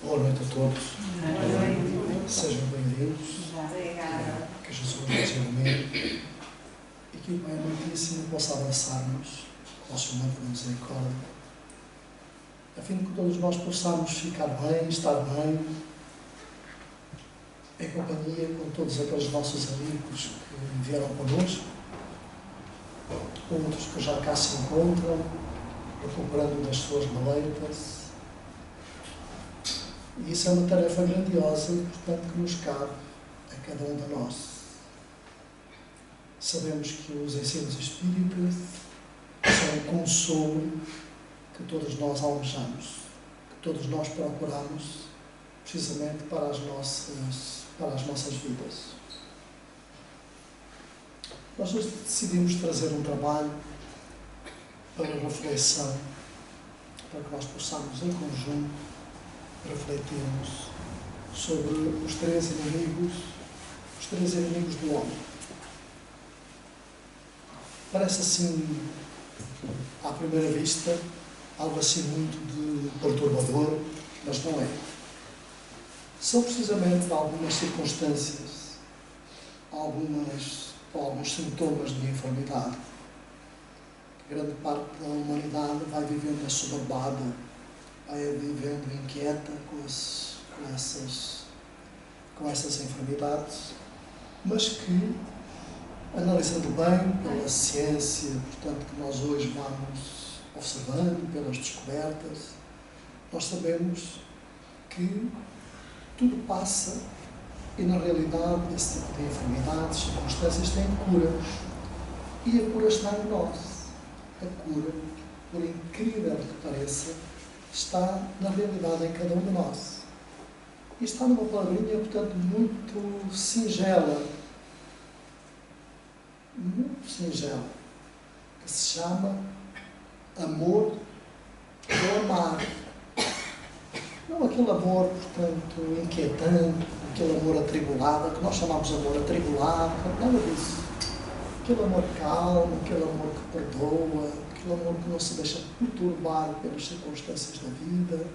Boa noite a todos. Sejam bem-vindos. Que Jesus nos ilumine e que o Pai Amantíssimo possa abraçar-nos com a sua mão de misericórdia, a fim de que todos nós possamos ficar bem, estar bem, em companhia com todos aqueles nossos amigos que vieram connosco, outros que já cá se encontram, recuperando das suas maleitas. E isso é uma tarefa grandiosa e, portanto, que nos cabe a cada um de nós. Sabemos que os ensinos espíritas são um consolo que todos nós almejamos, que todos nós procuramos, precisamente para as nossas vidas. Nós hoje decidimos trazer um trabalho para reflexão, para que nós possamos, em conjunto, refletirmos sobre os três inimigos do homem. Parece assim, à primeira vista, algo assim muito de perturbador, mas não é. São precisamente algumas circunstâncias, alguns sintomas de enfermidade, que grande parte da humanidade vai vivendo assoberbada, vai vivendo inquieta com essas enfermidades, mas que, analisando bem pela ciência, portanto, que nós hoje vamos observando, pelas descobertas, nós sabemos que tudo passa e, na realidade, esse tipo de enfermidades, circunstâncias, têm cura. E a cura está em nós. A cura, por incrível que pareça, está, na realidade, em cada um de nós. E está numa palavrinha, portanto, muito singela, que se chama amor ou amar. Não aquele amor, portanto, inquietante, aquele amor atribulado, que nós chamamos de amor atribulado, nada disso. Aquele amor calmo, aquele amor que perdoa, aquele amor que não se deixa perturbar pelas circunstâncias da vida,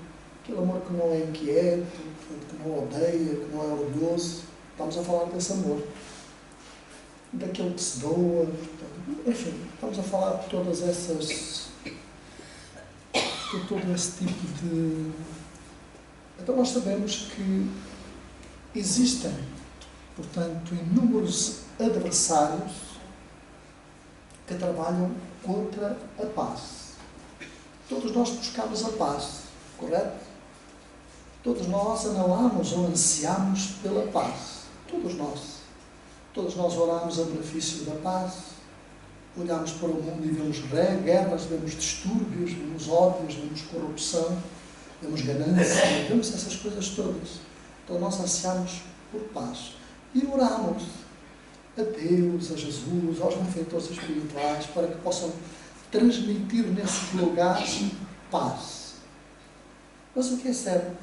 aquele amor que não é inquieto, que não odeia, que não é orgulhoso. Estamos a falar desse amor. Daquele que se doa, portanto, enfim, estamos a falar de todo esse tipo de... Então nós sabemos que existem, portanto, inúmeros adversários que trabalham contra a paz. Todos nós buscamos a paz, correto? Todos nós anelamos ou ansiamos pela paz. Todos nós. Todos nós oramos a benefício da paz. Olhamos para o mundo e vemos guerras, vemos distúrbios, vemos ódios, vemos corrupção, vemos ganância, vemos essas coisas todas. Então nós ansiamos por paz. E oramos a Deus, a Jesus, aos benfeitores espirituais, para que possam transmitir nesses lugares paz. Mas o que é certo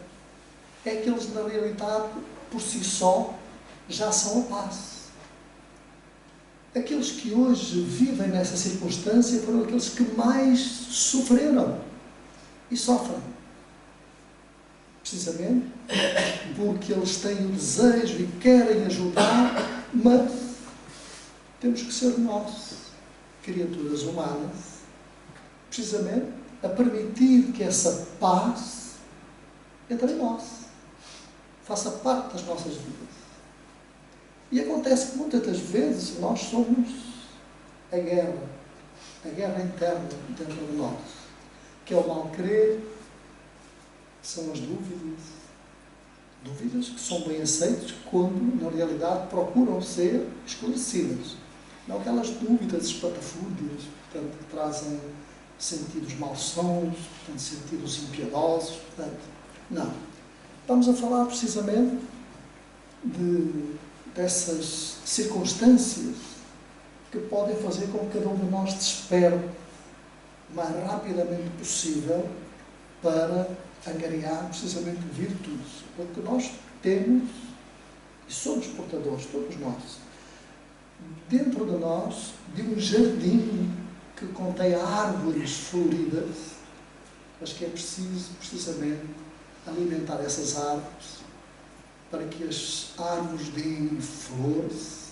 é que eles, na realidade, por si só, já são a paz. Aqueles que hoje vivem nessa circunstância foram aqueles que mais sofreram e sofrem. Precisamente porque eles têm o desejo e querem ajudar, mas temos que ser nós, criaturas humanas, precisamente a permitir que essa paz entre em nós, faça parte das nossas vidas. E acontece que muitas das vezes nós somos a guerra interna dentro de nós, que é o mal-querer, que são as dúvidas que são bem aceitas quando, na realidade, procuram ser esclarecidas. Não aquelas dúvidas espatafúrdias, portanto, que trazem sentidos malsons, portanto, sentidos impiedosos, portanto, não. Estamos a falar precisamente dessas circunstâncias que podem fazer com que cada um de nós desperte o mais rapidamente possível para angariar precisamente virtudes. Porque nós temos e somos portadores, todos nós, dentro de nós, de um jardim que contém árvores floridas, mas que é preciso precisamente alimentar essas árvores, para que as árvores deem flores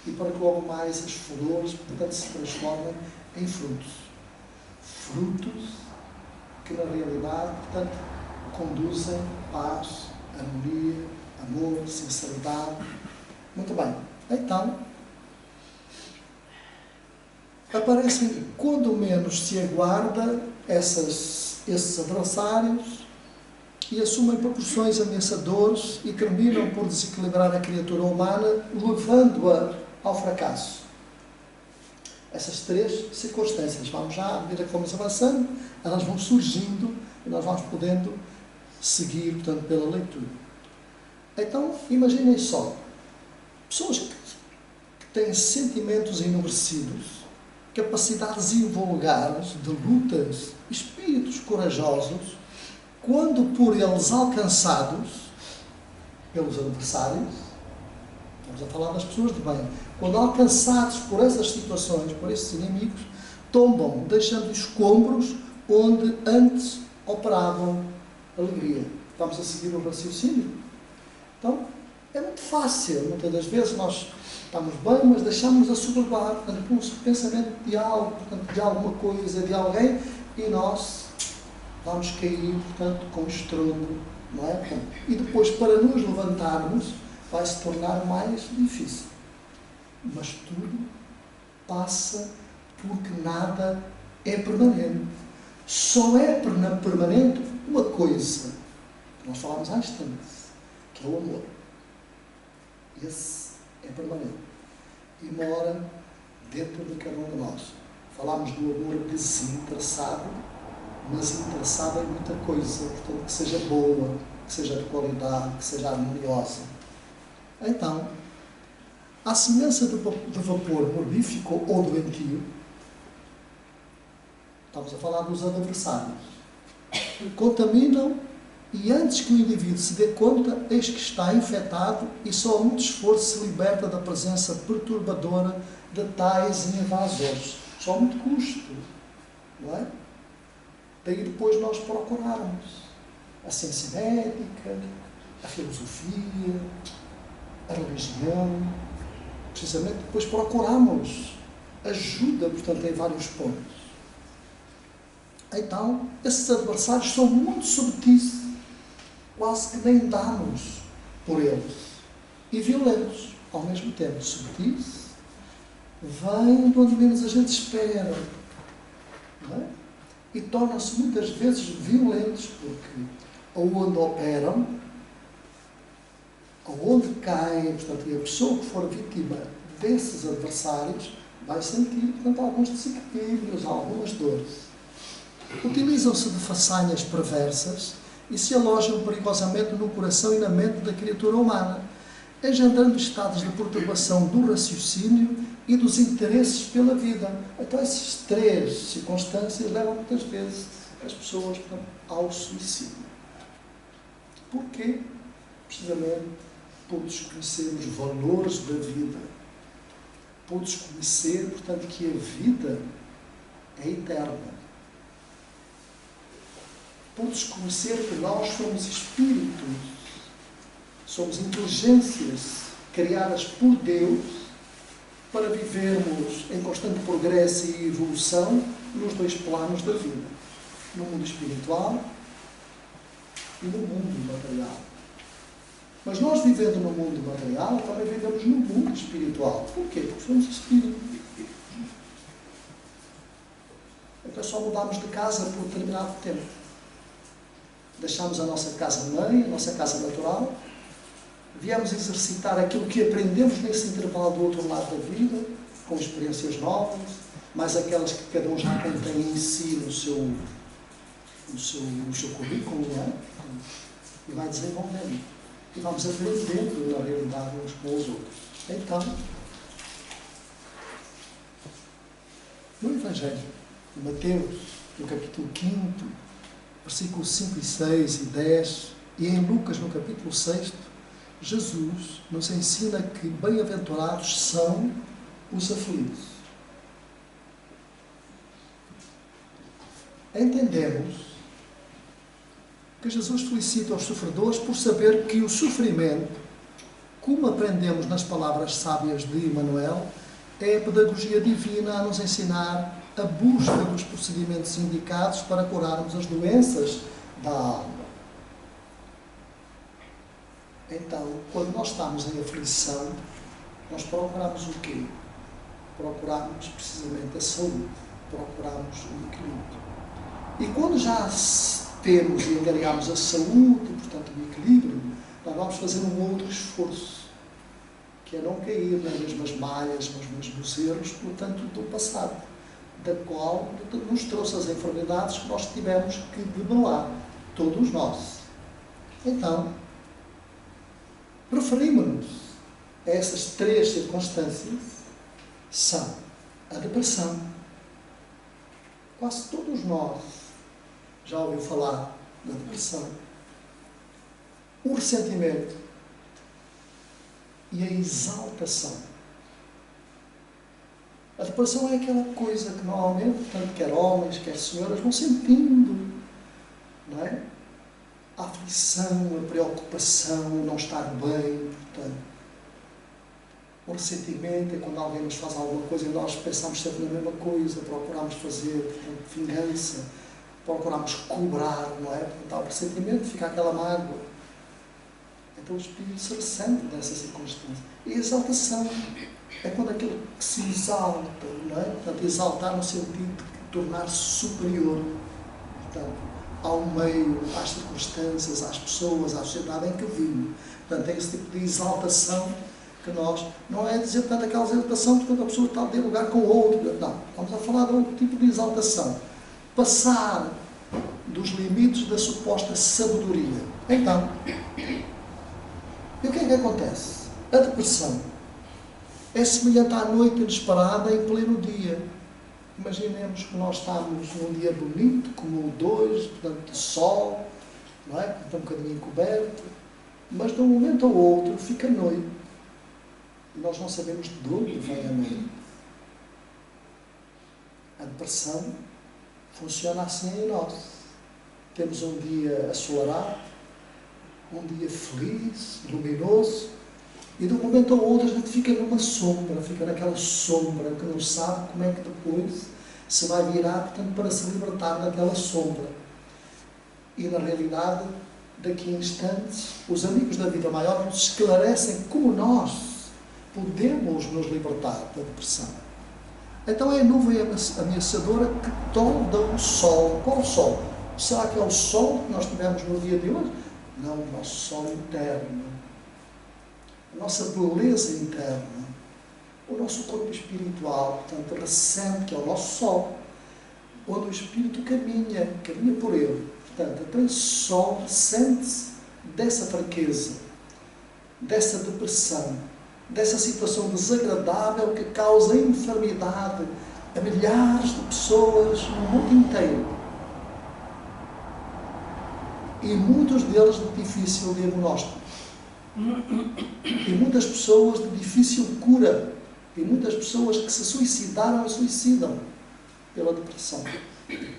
e para que logo mais as flores, portanto, se transformem em frutos. Frutos que, na realidade, portanto, conduzem paz, harmonia, amor, sinceridade. Muito bem. Então, aparecem, quando menos se aguarda, esses adversários e assumem proporções ameaçadoras e terminam por desequilibrar a criatura humana, levando-a ao fracasso. Essas três circunstâncias, vamos já, à medida que vamos avançando, elas vão surgindo e nós vamos podendo seguir, portanto, pela leitura. Então, imaginem só, pessoas que têm sentimentos enobrecidos, capacidades invulgares de lutas, espíritos corajosos, quando por eles alcançados pelos adversários, estamos a falar das pessoas de bem, quando alcançados por essas situações, por esses inimigos, tombam, deixando escombros onde antes operavam alegria. Vamos a seguir o raciocínio? Então, é muito fácil, muitas das vezes nós estamos bem, mas deixamos-nos assoberbar, portanto, pelo pensamento de algo, portanto, de alguma coisa, de alguém, e nós vamos cair, portanto, com estrondo, não é? E depois, para nos levantarmos, vai se tornar mais difícil. Mas tudo passa, porque nada é permanente. Só é permanente uma coisa, que nós falámos há instantes, que é o amor. Esse é permanente. E mora dentro de cada um de nós. Falámos do amor desinteressado, mas interessado em muita coisa, portanto, que seja boa, que seja de qualidade, que seja harmoniosa. Então, à semelhança do vapor morbífico ou doentio, estamos a falar dos adversários, contaminam e antes que o indivíduo se dê conta, eis que está infectado e só a muito esforço se liberta da presença perturbadora de tais invasores. Só a muito custo, não é? Daí depois nós procurarmos a ciência médica, a filosofia, a religião, precisamente depois procuramos ajuda, portanto, em vários pontos. Então, esses adversários são muito subtis, quase que nem damos por eles, e violentos, ao mesmo tempo. Subtis, vêm de onde menos a gente espera, não é? E tornam-se muitas vezes violentos, porque aonde operam, aonde caem, portanto, e a pessoa que for vítima desses adversários vai sentir, portanto, alguns desequilíbrios, algumas dores. Utilizam-se de façanhas perversas e se alojam perigosamente no coração e na mente da criatura humana, engendrando estados de perturbação do raciocínio e dos interesses pela vida. Então, essas três circunstâncias levam muitas vezes as pessoas, portanto, ao suicídio. Porquê? Precisamente por desconhecer os valores da vida, por desconhecer, portanto, que a vida é eterna, por desconhecer que nós somos espíritos, somos inteligências criadas por Deus para vivermos em constante progresso e evolução nos dois planos da vida, no mundo espiritual e no mundo material. Mas nós, vivendo no mundo material, também vivemos no mundo espiritual. Porquê? Porque somos espíritos. Então só mudamos de casa por determinado tempo. Deixamos a nossa casa-mãe, a nossa casa natural, viemos exercitar aquilo que aprendemos nesse intervalo do outro lado da vida, com experiências novas, mais aquelas que cada um já contém em si no seu currículo, não é? E vai desenvolvendo. E vamos aprendendo, na realidade, uns com os outros. Então, no Evangelho de Mateus, no capítulo 5, versículos 5 e 6 e 10, e em Lucas, no capítulo 6, Jesus nos ensina que bem-aventurados são os aflitos. Entendemos Porque Jesus felicita os sofredores por saber que o sofrimento, como aprendemos nas palavras sábias de Emmanuel, é a pedagogia divina a nos ensinar a busca dos procedimentos indicados para curarmos as doenças da alma. Então, quando nós estamos em aflição, nós procuramos o quê? Procuramos precisamente a saúde, procuramos o equilíbrio. E quando já temos e angariamos a saúde, portanto o equilíbrio, nós vamos fazer um outro esforço, que é não cair nas mesmas malhas, nos mesmos erros, portanto, do passado, da qual nos trouxe as enfermidades que nós tivemos que debelar, todos nós. Então, referimos-nos a essas três circunstâncias, são a depressão. Quase todos nós já ouviu falar da depressão, o ressentimento e a exaltação. A depressão é aquela coisa que normalmente, tanto quer homens, quer senhoras, vão sentindo, não é? A aflição, a preocupação, o não estar bem, portanto. O ressentimento é quando alguém nos faz alguma coisa e nós pensamos sempre na mesma coisa, procuramos fazer, portanto, vingança, procuramos cobrar, não é? Portanto, há o ressentimento, fica aquela mágoa. Então o espírito se ressente dessa circunstância. E a exaltação é quando aquele que se exalta, não é? Portanto, exaltar no sentido de tornar-se superior, portanto, ao meio, às circunstâncias, às pessoas, à sociedade em que vive. Portanto, é esse tipo de exaltação que nós, não é dizer, portanto, aquela exaltação de quando a pessoa está a ter lugar com o outro, não. Estamos a falar de outro tipo de exaltação. Passar dos limites da suposta sabedoria. Então, e o que é que acontece? A depressão é semelhante à noite inesperada em pleno dia. Imaginemos que nós estamos num dia bonito, como o de hoje, portanto, de sol, não é? Está um bocadinho encoberto, mas de um momento ao outro fica noite. E nós não sabemos de onde vem a noite. A depressão funciona assim em nós. Temos um dia assolarado, um dia feliz, luminoso, e de um momento ao outro a gente fica numa sombra, fica naquela sombra que não sabe como é que depois se vai virar, portanto, para se libertar daquela sombra. E na realidade, daqui a instantes, os amigos da vida maior nos esclarecem como nós podemos nos libertar da depressão. Então é a nuvem ameaçadora que tolda o sol. Qual o sol? Será que é o sol que nós tivemos no dia de hoje? Não, o nosso sol interno. A nossa beleza interna. O nosso corpo espiritual, portanto, recente, que é o nosso sol. Onde o espírito caminha por ele. Portanto, então esse sol sente-se dessa fraqueza, dessa depressão, dessa situação desagradável que causa enfermidade a milhares de pessoas no mundo inteiro. E muitos deles de difícil diagnóstico. E muitas pessoas de difícil cura. E muitas pessoas que se suicidaram e suicidam pela depressão.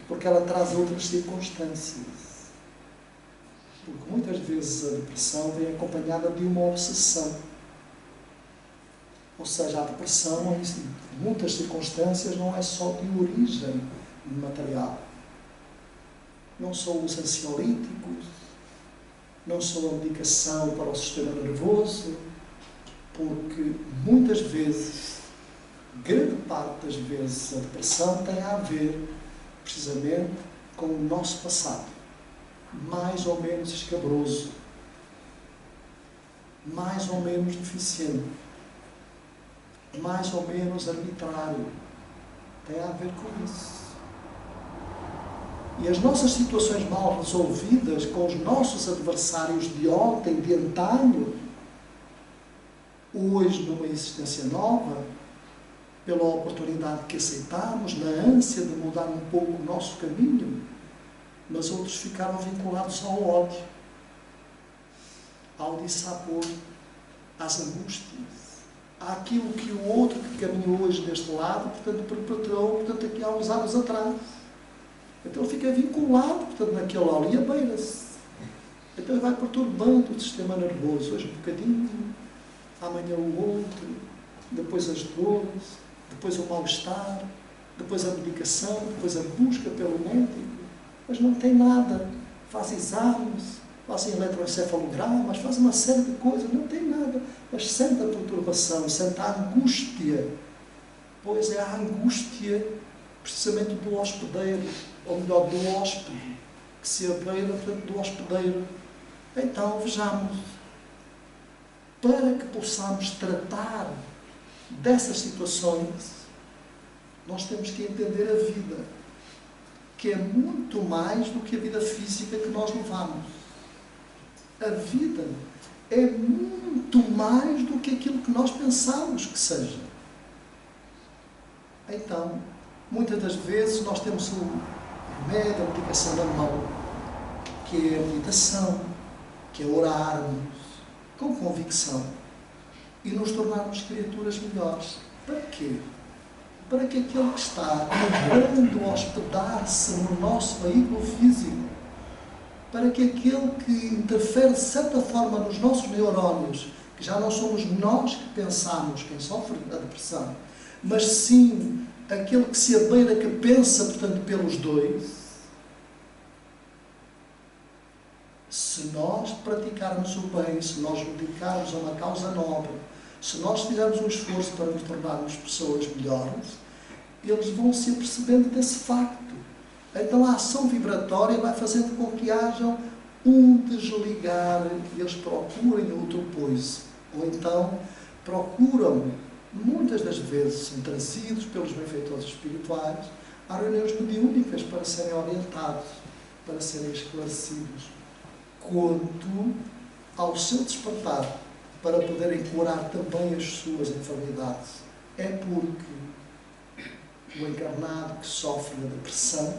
Porque ela traz outras circunstâncias. Porque muitas vezes a depressão vem acompanhada de uma obsessão. Ou seja, a depressão, em muitas circunstâncias, não é só de origem material. Não são os ansiolíticos, não são a medicação para o sistema nervoso, porque muitas vezes, grande parte das vezes, a depressão tem a ver, precisamente, com o nosso passado, mais ou menos escabroso, mais ou menos deficiente, mais ou menos arbitrário. Tem a ver com isso. E as nossas situações mal resolvidas com os nossos adversários de ontem, de antanho, hoje numa existência nova, pela oportunidade que aceitamos, na ânsia de mudar um pouco o nosso caminho, mas outros ficaram vinculados ao ódio, ao dissabor, às angústias, àquilo que o outro que caminhou hoje deste lado, portanto, perpetrou, portanto, aqui há uns anos atrás. Então ele fica vinculado, portanto, naquele ali, a beira-se. Então ele vai perturbando o sistema nervoso, hoje um bocadinho, amanhã o outro, depois as dores, depois o mal-estar, depois a medicação, depois a busca pelo médico, mas não tem nada. Faz exames, fazem eletroencefalogramas, faz uma série de coisas, não tem nada, mas sente a perturbação, sente a angústia, pois é a angústia precisamente do hospedeiro, ou melhor, do hóspede, que se abeira, portanto, do hospedeiro. Então, vejamos, para que possamos tratar dessas situações, nós temos que entender a vida, que é muito mais do que a vida física que nós levamos. A vida é muito mais do que aquilo que nós pensamos que seja. Então, muitas das vezes nós temos o remédio, a medicação na mão, que é a meditação, que é orarmos com convicção e nos tornarmos criaturas melhores. Para quê? Para que aquele que está tentando hospedar-se no nosso veículo físico, para que aquele que interfere de certa forma nos nossos neurónios, que já não somos nós que pensamos, quem sofre da depressão, mas sim aquele que se abeira, que pensa, portanto, pelos dois, se nós praticarmos o bem, se nós nos dedicarmos a uma causa nobre, se nós fizermos um esforço para nos tornarmos pessoas melhores, eles vão se apercebendo desse facto. Então a ação vibratória vai fazendo com que haja um desligar e eles procurem outro poise. Ou então procuram, muitas das vezes são trazidos pelos benfeitores espirituais a reuniões mediúnicas para serem orientados, para serem esclarecidos, quanto ao seu despertar, para poderem curar também as suas enfermidades. É porque o encarnado que sofre da depressão,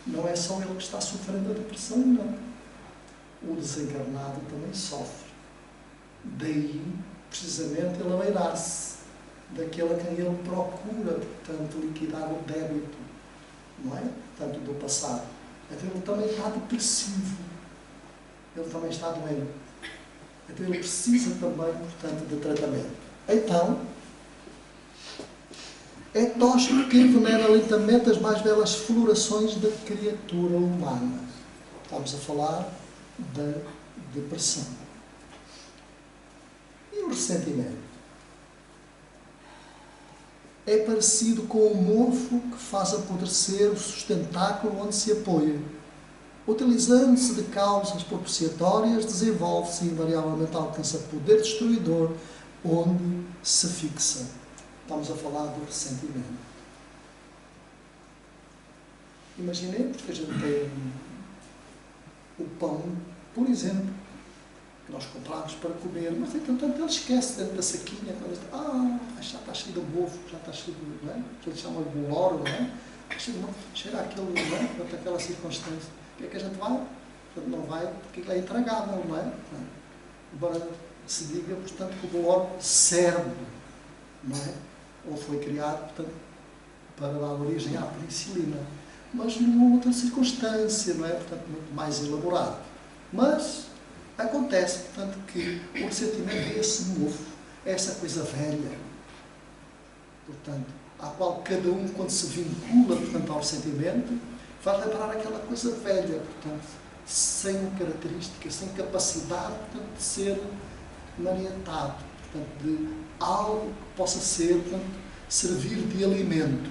não é só ele que está sofrendo a depressão, não. O desencarnado também sofre. Daí, precisamente, ele abeirar-se daquele a quem ele procura, portanto, liquidar o débito, não é? Tanto do passado. Então ele também está depressivo. Ele também está doente. Então ele precisa também, portanto, de tratamento. Então, é Tosca quem venera lentamente as mais belas florações da criatura humana. Estamos a falar da depressão. E o ressentimento? É parecido com o mofo que faz apodrecer o sustentáculo onde se apoia. Utilizando-se de causas propiciatórias, desenvolve-se e invariavelmente alcança poder destruidor onde se fixa. Estamos a falar do ressentimento. Imaginemos que a gente tem o pão, por exemplo, que nós compramos para comer, mas entretanto ele esquece dentro da saquinha, quando ele já está cheio de mofo, já está cheio de, não é? Que ele chama de boloro, não é? Cheira aquele, não é? Portanto, aquela circunstância. O que é que a gente vai? Portanto, não vai porque é intragável, não é? Embora se diga, portanto, que o boloro serve, não é? Ou foi criado, portanto, para dar origem à penicilina. Mas numa outra circunstância, não é? Portanto, muito mais elaborado. Mas acontece, portanto, que o ressentimento é esse mofo, é essa coisa velha, portanto, à qual cada um, quando se vincula, portanto, ao ressentimento, faz lembrar aquela coisa velha, portanto, sem característica, sem capacidade, portanto, de ser maniatado, portanto, de algo que possa ser, portanto, servir de alimento.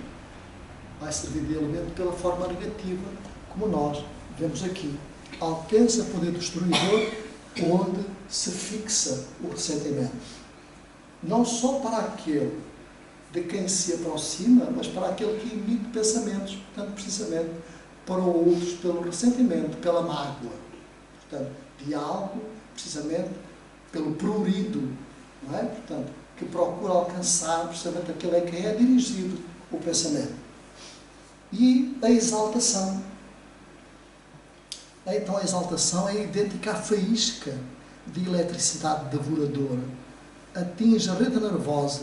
Vai servir de alimento pela forma negativa, como nós vemos aqui. Alcança poder destruidor onde se fixa o ressentimento. Não só para aquele de quem se aproxima, mas para aquele que emite pensamentos, portanto, precisamente para outros, pelo ressentimento, pela mágoa, portanto, de algo, precisamente, pelo prurido, não é? Portanto, que procura alcançar, precisamente, aquele a quem é dirigido o pensamento. E a exaltação. Então, a exaltação é idêntica à faísca de eletricidade devoradora. Atinge a rede nervosa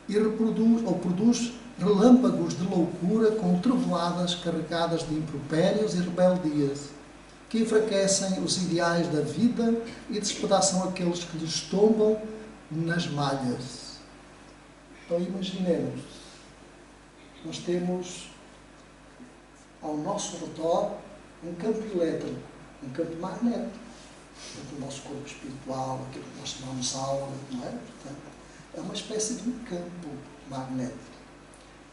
e produz relâmpagos de loucura com treveladas carregadas de impropérios e rebeldias. que enfraquecem os ideais da vida e despedaçam aqueles que lhes tombam nas malhas. Então imaginemos, nós temos ao nosso redor um campo elétrico, um campo magnético, do nosso corpo espiritual, aquilo que nós chamamos aura, não é? Portanto, é uma espécie de um campo magnético.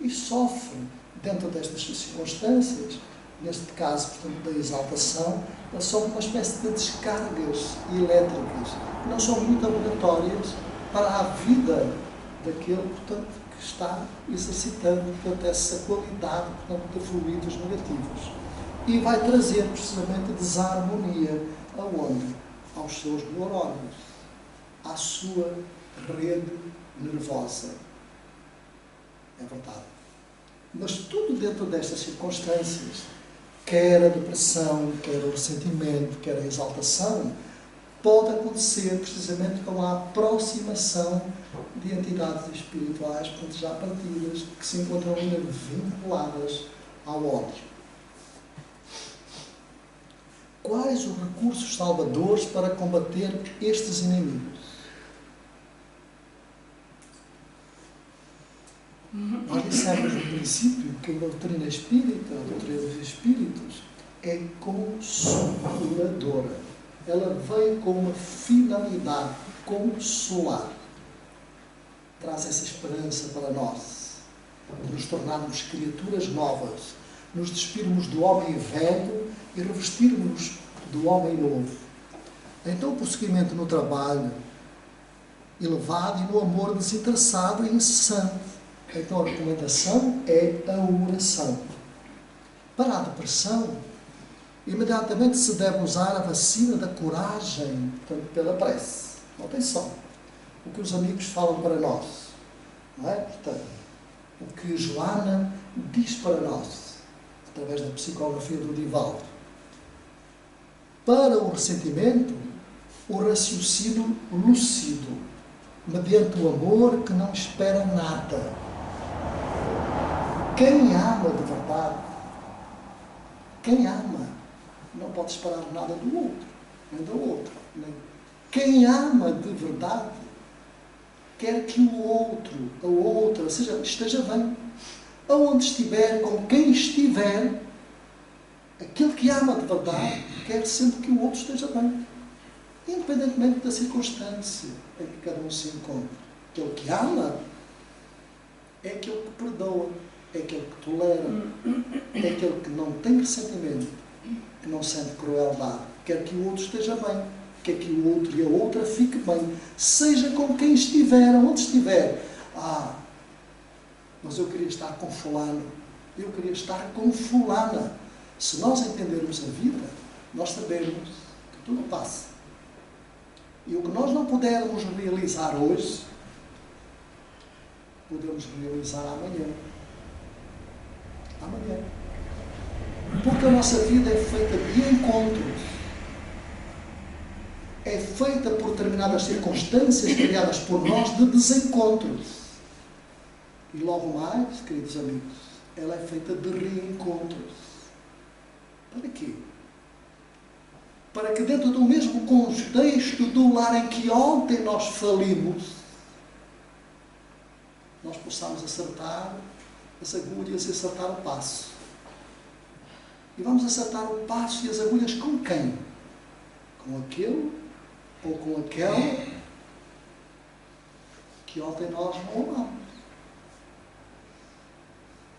E sofre, dentro destas circunstâncias, neste caso, portanto, da exaltação, ele sofre uma espécie de descargas elétricas, que não são muito obrigatórias para a vida daquele, portanto, que está exercitando, portanto, essa qualidade, portanto, de fluidos negativos. E vai trazer, precisamente, desarmonia aonde? Aos seus neurónios, à sua rede nervosa. É verdade. Mas tudo dentro destas circunstâncias, quer a depressão, quer o ressentimento, quer a exaltação, pode acontecer precisamente com a aproximação de entidades espirituais, portanto, já partidas, que se encontram ainda vinculadas ao ódio. Quais os recursos salvadores para combater estes inimigos? Nós dissemos no princípio que a doutrina espírita, a doutrina dos espíritos, é consoladora. Ela veio com uma finalidade, consolar. Traz essa esperança para nós, de nos tornarmos criaturas novas, nos despirmos do homem velho e revestirmos do homem novo. Então o prosseguimento no trabalho elevado e no amor desinteressado e incessante. Então a recomendação é a oração. Para a depressão, imediatamente se deve usar a vacina da coragem, portanto, pela prece. Atenção, o que os amigos falam para nós, não é? Portanto, o que Joana diz para nós, através da psicografia do Divaldo. Para o ressentimento, o raciocínio lúcido, mediante o amor que não espera nada. Quem ama de verdade, quem ama, não pode esperar nada do outro, nem da outra. Quem ama de verdade, quer que o outro, a outra, esteja bem. Aonde estiver, com quem estiver, aquele que ama de verdade quer sempre que o outro esteja bem, independentemente da circunstância em que cada um se encontra. Aquele que ama é aquele que perdoa, é aquele que tolera, é aquele que não tem ressentimento, que não sente crueldade, quer que o outro esteja bem, quer que o outro e a outra fique bem, seja com quem estiver, onde estiver. Mas eu queria estar com fulano, eu queria estar com fulana. Se nós entendermos a vida, nós sabemos que tudo passa. E o que nós não pudermos realizar hoje, podemos realizar amanhã. Amanhã. Porque a nossa vida é feita de encontros. É feita por determinadas circunstâncias criadas por nós de desencontros. E logo mais, queridos amigos, ela é feita de reencontros. Para quê? Para que dentro do mesmo contexto do lar em que ontem nós falimos, nós possamos acertar as agulhas e acertar o passo. E vamos acertar o passo e as agulhas com quem? Com aquele ou com aquela que ontem nós não amamos.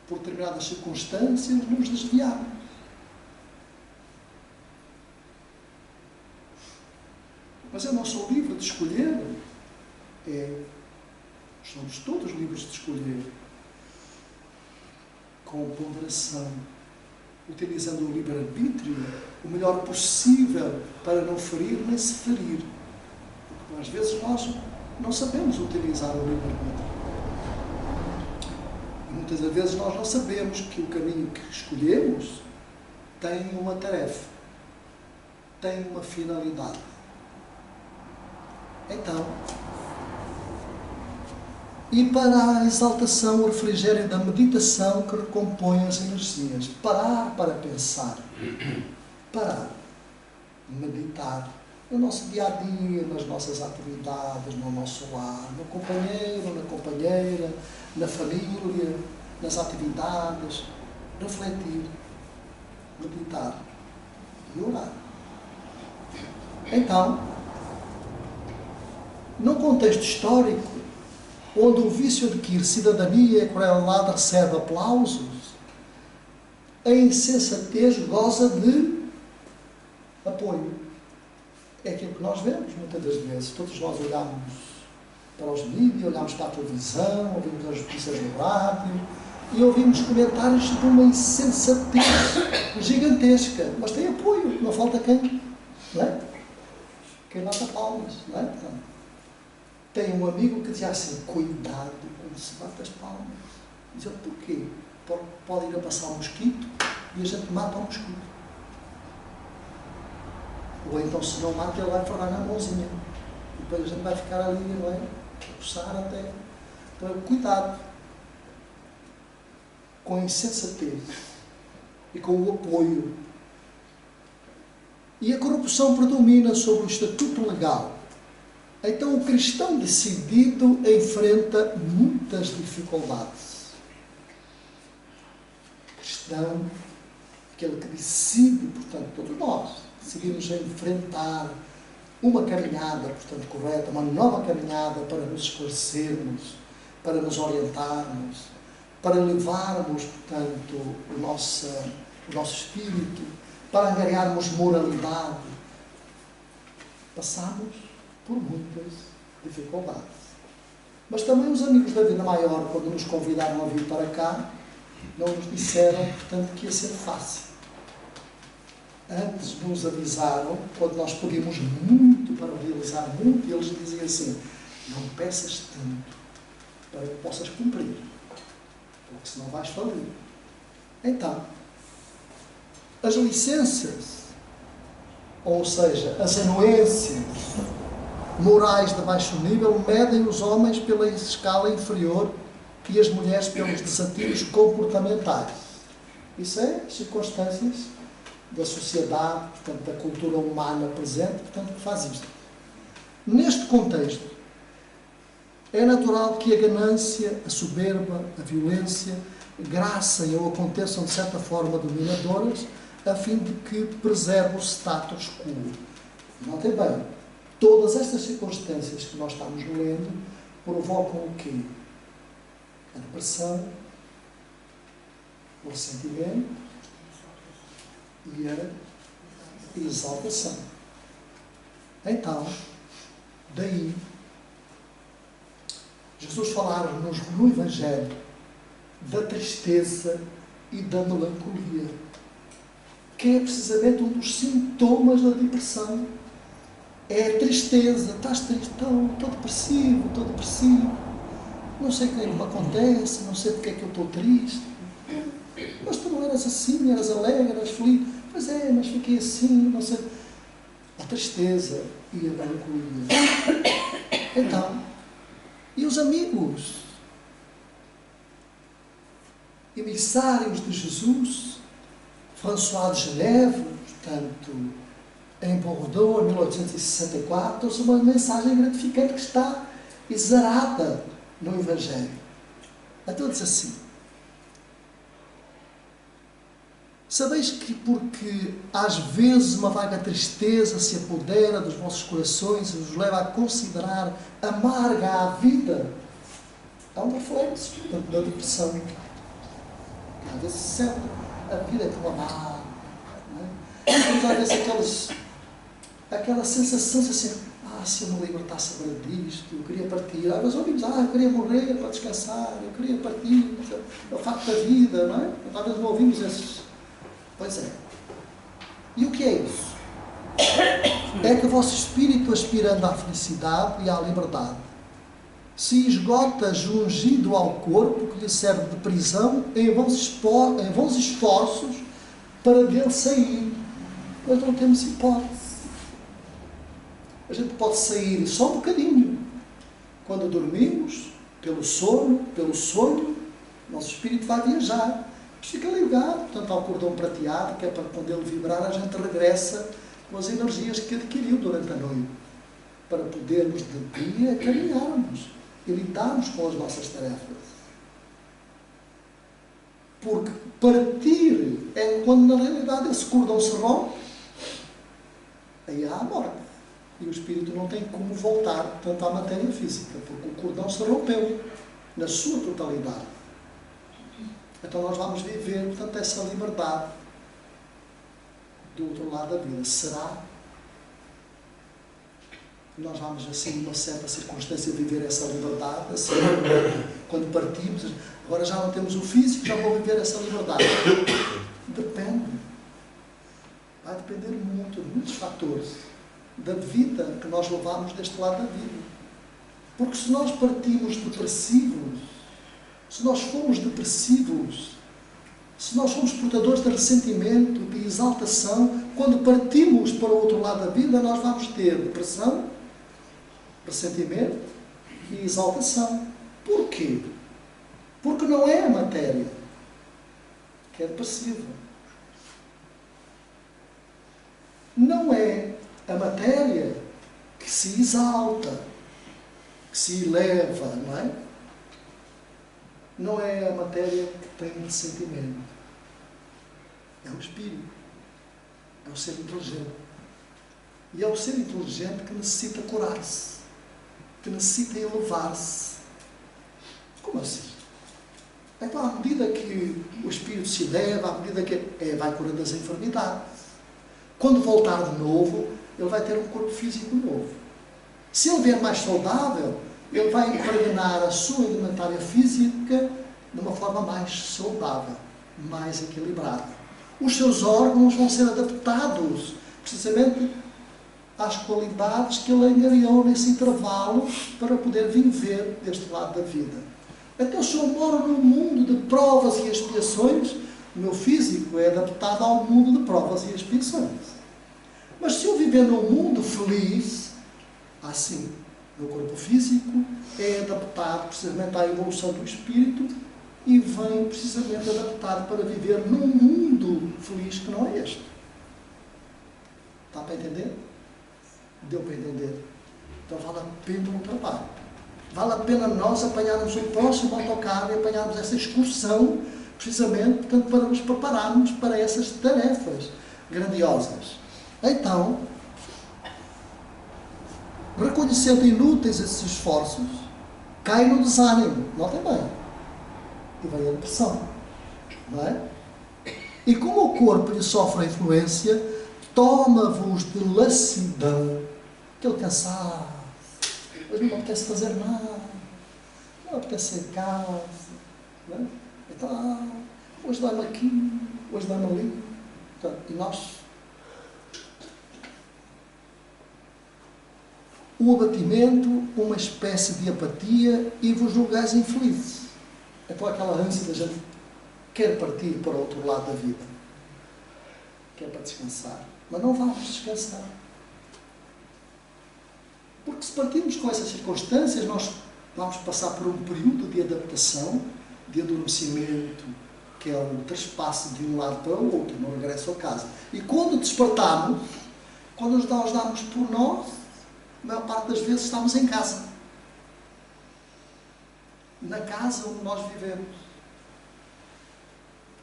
Por determinadas circunstâncias nos desviamos. Mas eu não sou livre de escolher. Somos todos livres de escolher. Com ponderação. Utilizando o livre-arbítrio o melhor possível para não ferir nem se ferir. Porque às vezes nós não sabemos utilizar o livre-arbítrio. E muitas das vezes nós não sabemos que o caminho que escolhemos tem uma tarefa, tem uma finalidade. Então, e para a exaltação, o refrigério da meditação que recompõe as energias. Parar para pensar. Parar. meditar no nosso dia-a-dia, nas nossas atividades, no nosso lar, no companheiro, na companheira, na família, nas atividades, refletir, meditar e orar. Então, num contexto histórico, onde o vício adquire cidadania e a crueldade recebe aplausos, a insensatez goza de apoio. É aquilo que nós vemos muitas das vezes. Todos nós olhamos para os mídias, olhamos para a televisão, ouvimos as notícias no rádio e ouvimos comentários de uma insensatez gigantesca. Mas tem apoio, não falta quem, não é? Quem bata palmas, não é? Então, tem um amigo que dizia assim: cuidado quando se bate as palmas. Dizia: porquê? Pode ir a passar um mosquito e a gente mata o mosquito. Ou então, se não mata, ele vai falar na mãozinha. E depois a gente vai ficar ali, não é? A coçar até. Então, cuidado com a insensatez e com o apoio. E a corrupção predomina sobre o estatuto legal. Então, o cristão decidido enfrenta muitas dificuldades. O cristão, aquele que decide, portanto, todos nós, decidimos enfrentar uma caminhada, portanto, correta, uma nova caminhada para nos esclarecermos, para nos orientarmos, para levarmos, portanto, o nosso espírito, para angariarmos moralidade. Passamos por muitas dificuldades. Mas também os amigos da Vida Maior, quando nos convidaram a vir para cá, não nos disseram, portanto, que ia ser fácil. Antes nos avisaram, quando nós pedimos muito para realizar muito, e eles diziam assim: não peças tanto para que possas cumprir, porque senão vais falir. Então, as licenças, ou seja, as anuências morais de baixo nível, medem os homens pela escala inferior e as mulheres pelos desafios comportamentais. Isso é circunstâncias da sociedade, portanto, da cultura humana presente, portanto, que faz isto. Neste contexto, é natural que a ganância, a soberba, a violência gracem ou aconteçam de certa forma dominadoras, a fim de que preserve o status quo. Notem bem, todas estas circunstâncias que nós estamos lendo provocam o quê? A depressão, o ressentimento e a exaltação. Então, daí, Jesus falar-nos no Evangelho da tristeza e da melancolia, que é precisamente um dos sintomas da depressão. É a tristeza. Estás triste, estou depressivo, não sei o que é que me acontece, não sei porque é que eu estou triste. Mas tu não eras assim, eras alegre, eras feliz. Pois é, mas fiquei assim, não sei. A tristeza e a melancolia. Então, e os amigos? Emissários de Jesus, François de Geneve, portanto, em Bordeaux, em 1864, trouxe uma mensagem gratificante que está exarada no Evangelho. A todos assim: sabeis que porque às vezes uma vaga tristeza se apodera dos vossos corações e vos leva a considerar amarga a vida? Há um reflexo, portanto, da depressão. Às vezes se sente a vida é tão amarga, não é? Temos às vezes aquela sensação de assim: se eu me libertasse agora disto, eu queria partir. Às vezes ouvimos: eu queria morrer para descansar, eu queria partir, é o facto da vida, não é? Às vezes não ouvimos esses. Pois é. E o que é isso? É que o vosso espírito, aspirando à felicidade e à liberdade, se esgota jungido ao corpo que lhe serve de prisão em vãos esforços para dele sair. Nós não temos hipótese. A gente pode sair só um bocadinho. Quando dormimos, pelo sono, pelo sonho, nosso espírito vai viajar. Mas fica ligado, portanto, ao cordão prateado, que é para quando ele vibrar, a gente regressa com as energias que adquiriu durante a noite, para podermos de dia caminharmos e lidarmos com as nossas tarefas. Porque partir é quando na realidade esse cordão se rompe, aí há a morte. E o espírito não tem como voltar, portanto, à matéria física, porque o cordão se rompeu na sua totalidade. Então nós vamos viver, portanto, essa liberdade do outro lado da vida. Será? Nós vamos, assim, numa certa circunstância, viver essa liberdade, assim, quando partimos, agora já não temos o físico, já vou viver essa liberdade. Depende. Vai depender muito de muitos fatores da vida que nós levamos deste lado da vida. Porque se nós partimos depressivos, se nós formos depressivos, se nós somos portadores de ressentimento, de exaltação, quando partimos para o outro lado da vida, nós vamos ter depressão, ressentimento e exaltação. Porquê? Porque não é a matéria que é depressiva. Não é a matéria que se exalta, que se eleva, não é? Não é a matéria que tem sentimento. É o espírito. É o ser inteligente. E é o ser inteligente que necessita curar-se, que necessita elevar-se. Como assim? Então, à medida que o espírito se eleva, à medida que vai curando as enfermidades, quando voltar de novo, ele vai ter um corpo físico novo. Se ele vier mais saudável, ele vai impregnar a sua indumentária física de uma forma mais saudável, mais equilibrada. Os seus órgãos vão ser adaptados, precisamente, às qualidades que ele angariou nesse intervalo para poder viver deste lado da vida. Então, se eu moro num mundo de provas e expiações, o meu físico é adaptado ao mundo de provas e expiações. Mas se eu viver num mundo feliz, assim, o meu corpo físico é adaptado precisamente à evolução do espírito e vem precisamente adaptado para viver num mundo feliz que não é este. Está para entender? Deu para entender? Então vale a pena um trabalho. Vale a pena nós apanharmos o próximo autocarro e apanharmos essa excursão, precisamente, portanto, para nos prepararmos para essas tarefas grandiosas. Então, reconhecendo inúteis esses esforços, cai no desânimo, notem bem, e vem a depressão, não é? E como o corpo lhe sofre a influência, toma-vos de lassidão, aquele cansaço, hoje não me apetece fazer nada, não me apetece sair de casa, não é? Então, hoje dá-me aqui, hoje dá-me ali, então, e nós... O abatimento, uma espécie de apatia, e vos julgais infelizes. Então aquela ânsia da gente quer partir para o outro lado da vida. Quer para descansar. Mas não vamos descansar. Porque se partirmos com essas circunstâncias, nós vamos passar por um período de adaptação, de adormecimento, que é o trespasse de um lado para o outro, no regresso a casa. E quando despertamos, quando nós damos por nós, a maior parte das vezes estamos em casa. Na casa onde nós vivemos.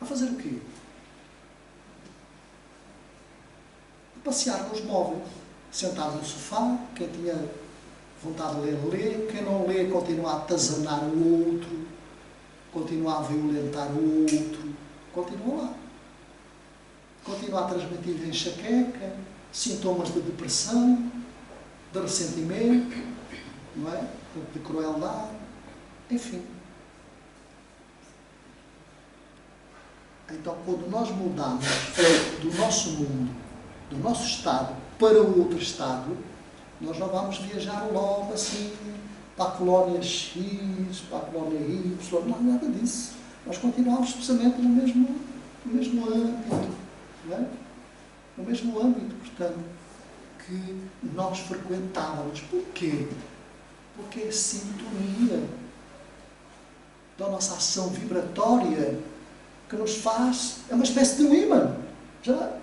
A fazer o quê? A passear nos móveis. Sentado no sofá, quem tinha vontade de ler, lê. Quem não lê, continua a atazanar o outro. Continua a violentar o outro. Continua lá. Continua a transmitir enxaqueca, sintomas de depressão, de ressentimento, não é? De crueldade, enfim. Então, quando nós mudamos do nosso mundo, do nosso estado, para o outro estado, nós não vamos viajar logo assim para a colónia X, para a colónia Y, não há nada disso. Nós continuamos precisamente no mesmo âmbito, não é? No mesmo âmbito, portanto, que nós frequentávamos. Porquê? Porque é a sintonia da nossa ação vibratória que nos faz, é uma espécie de um ímã. Já?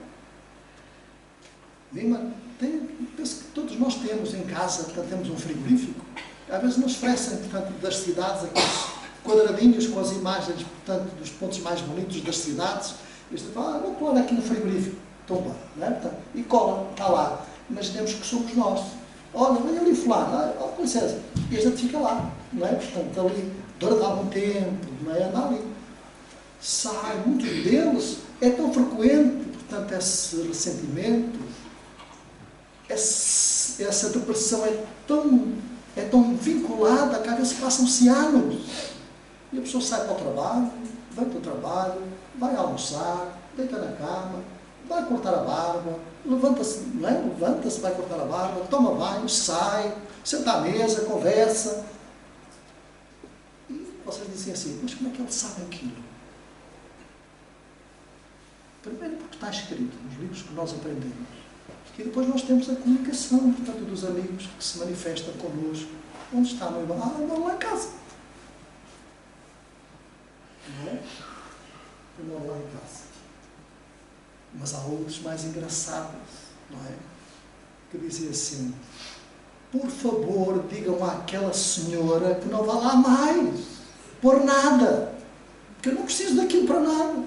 Penso que todos nós temos em casa, portanto, temos um frigorífico. Às vezes nos oferecem, portanto, das cidades, aqueles quadradinhos com as imagens, portanto, dos pontos mais bonitos das cidades. E isto fala, vou pôr aqui no frigorífico. Toma, não é? Portanto, e cola, está lá. Imaginemos que somos nós. Olha, vem ali fulano, com licença. E a gente fica lá, não é? Portanto, ali, durante algum tempo, não é? Anda ali. Sai, muitos deles, é tão frequente, portanto, esse ressentimento, essa depressão é tão vinculada que às vezes passam-se anos. E a pessoa sai para o trabalho, vai para o trabalho, vai almoçar, deita na cama, vai cortar a barba, levanta-se, não é? Levanta-se, vai cortar a barba, toma banho, sai, senta à mesa, conversa. E vocês dizem assim, mas como é que ele sabe aquilo? Primeiro porque está escrito nos livros que nós aprendemos. E depois nós temos a comunicação, portanto, dos amigos que se manifestam connosco. Onde está a noiva? Andam lá em casa. Não é? Andam lá em casa. Mas há outros mais engraçados, não é? Que dizem assim, por favor, digam àquela senhora que não vá lá mais, por nada, porque eu não preciso daquilo para nada.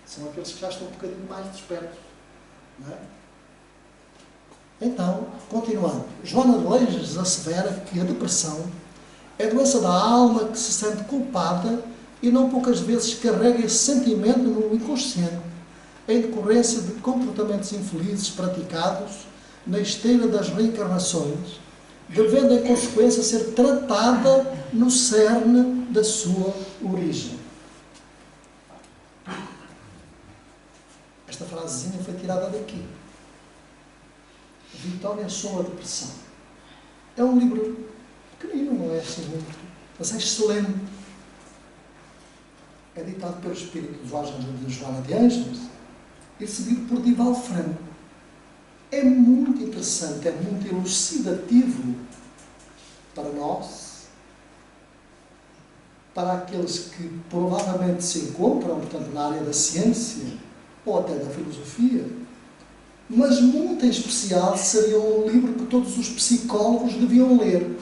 São aqueles que já estão um bocadinho mais despertos, não é? Então, continuando, Joana de Leiras assevera que a depressão é doença da alma que se sente culpada e não poucas vezes carrega esse sentimento no inconsciente, em decorrência de comportamentos infelizes praticados na esteira das reencarnações, devendo em consequência ser tratada no cerne da sua origem. Esta frasezinha foi tirada daqui. Vitória sobre a depressão. É um livro pequenino, não é assim muito, mas é excelente. É ditado pelo espírito de Joana de Ângeles e recebido por Dival Franco. É muito interessante, é muito elucidativo para nós, para aqueles que provavelmente se encontram, portanto, na área da ciência ou até da filosofia, mas muito em especial seria um livro que todos os psicólogos deviam ler.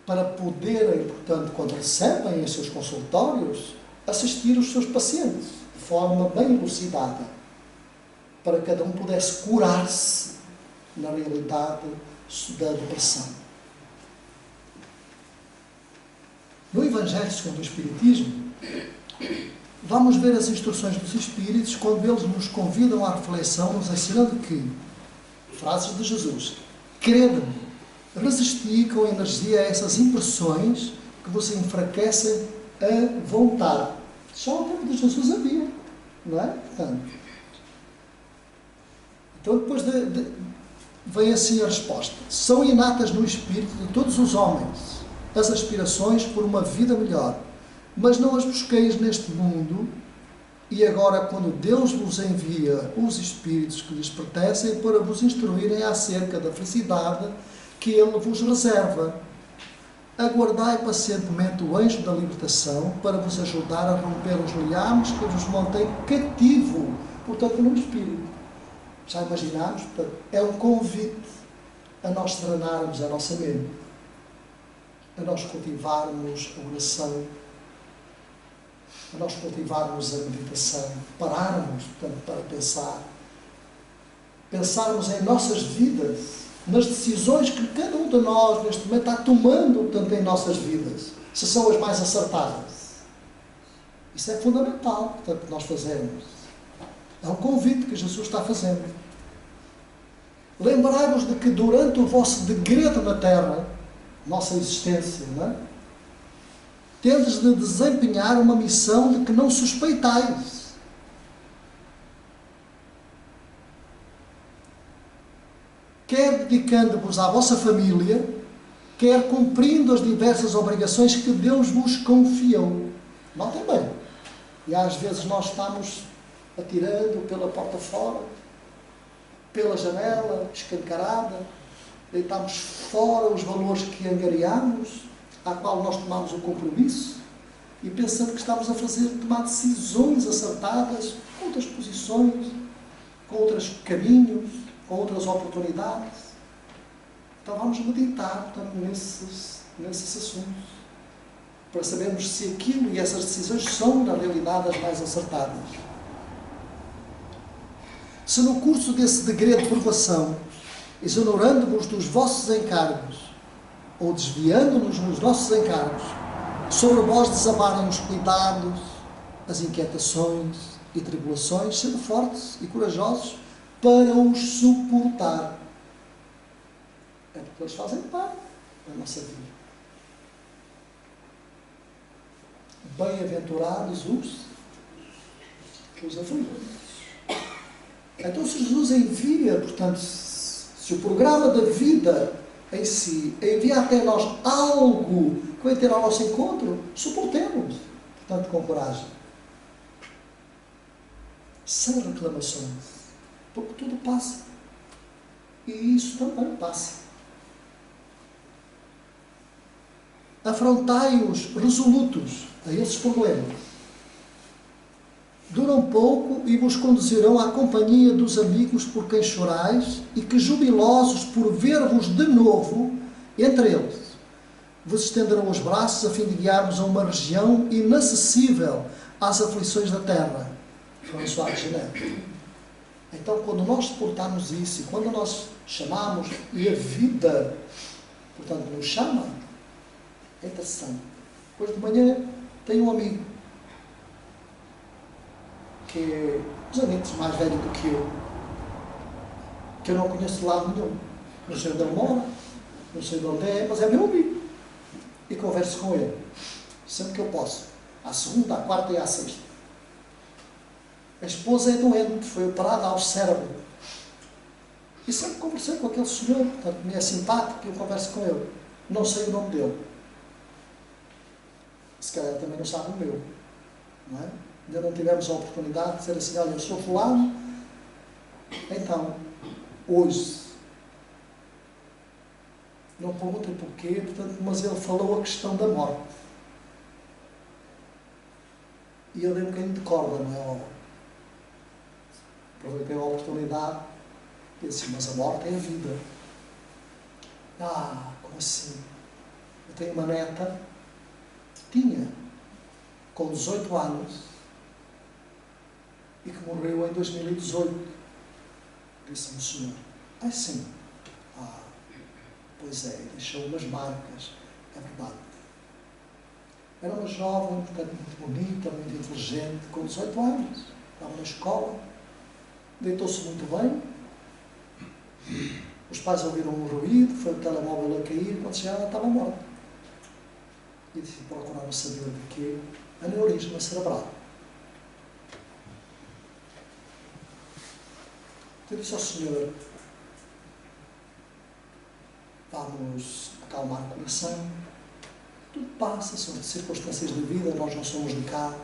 Para poderem, portanto, quando recebem em seus consultórios, assistir os seus pacientes de forma bem elucidada, para que cada um pudesse curar-se na realidade da depressão. No Evangelho segundo o Espiritismo, vamos ver as instruções dos Espíritos quando eles nos convidam à reflexão, nos ensinando que, frases de Jesus, crede-me, resisti com energia a essas impressões que vos enfraquecem a vontade. Só o tempo de Jesus havia, não é? Portanto, então depois vem assim a resposta. São inatas no espírito de todos os homens as aspirações por uma vida melhor, mas não as busqueis neste mundo, e agora quando Deus vos envia os espíritos que lhes pertencem para vos instruírem acerca da felicidade que Ele vos reserva. Aguardai pacientemente o anjo da libertação para vos ajudar a romper os liames que vos mantém cativo, portanto, no espírito. Já imaginámos? Portanto, é um convite a nós treinarmos a nossa mente, a nós cultivarmos a oração, a nós cultivarmos a meditação, pararmos, portanto, para pensarmos em nossas vidas, nas decisões que cada um de nós neste momento está tomando, portanto, em nossas vidas, se são as mais acertadas. Isso é fundamental, portanto, que nós fazemos. É um convite que Jesus está fazendo. Lembrai-vos de que durante o vosso degredo na terra, nossa existência, não é? Tendes de desempenhar uma missão de que não suspeitais. Quer dedicando-vos à vossa família, quer cumprindo as diversas obrigações que Deus vos confiou. Notem bem. E às vezes nós estamos atirando pela porta fora, pela janela, escancarada, deitamos fora os valores que angariamos, a qual nós tomamos o compromisso, e pensando que estamos a tomar decisões acertadas, com outras posições, com outros caminhos, com outras oportunidades. Então vamos meditar, portanto, nesses assuntos, para sabermos se aquilo e essas decisões são, na realidade, as mais acertadas. Se no curso desse degredo de provação, exonerando-vos dos vossos encargos, ou desviando-nos nos nossos encargos, sobre vós desabarem os cuidados, as inquietações e tribulações, sendo fortes e corajosos para os suportar. É porque eles fazem parte da nossa vida. Bem-aventurados os que os afligem. Então, se Jesus envia, portanto, se o programa da vida em si envia até nós algo que vai ter ao nosso encontro, suportemos, portanto, com coragem. Sem reclamações. Porque tudo passa. E isso também passa. Afrontai-os resolutos a esses problemas. Duram pouco e vos conduzirão à companhia dos amigos por quem chorais e que, jubilosos por ver-vos de novo, entre eles, vos estenderão os braços a fim de guiar-vos a uma região inacessível às aflições da terra. François de Genebra. Então, quando nós suportarmos isso e quando nós chamamos e a vida, portanto, nos chama, é interessante. Hoje de manhã tenho um amigo que é uns anos mais velho do que eu não conheço de lado nenhum. Não sei onde ele mora, não sei de onde é, mas é meu amigo. E converso com ele, sempre que eu posso. À segunda, à quarta e à sexta. A esposa é doente, foi operada ao cérebro. E sempre conversei com aquele senhor, portanto, me é simpático e eu converso com ele. Não sei o nome dele. Se calhar também não sabe o meu. Não é? Ainda não tivemos a oportunidade de dizer assim, olha, eu sou fulano. Então, hoje, não perguntem porquê, portanto, mas ele falou a questão da morte. E eu dei um bocadinho de corda, não é? Aproveitei a oportunidade e disse, mas a morte é a vida. Ah, como assim? Eu tenho uma neta, tinha, com 18 anos, e que morreu em 2018. Disse-me o senhor, sim. Pois é, deixou umas marcas, é verdade. Era uma jovem, portanto, muito bonita, muito inteligente, com 18 anos, estava na escola, deitou-se muito bem, os pais ouviram um ruído, foi o telemóvel a cair, quando chegaram ela estava morta. E procuraram saber de quê? Aneurisma cerebral. Eu disse ao senhor, vamos acalmar o coração, tudo passa, são circunstâncias de vida, nós não somos de cá,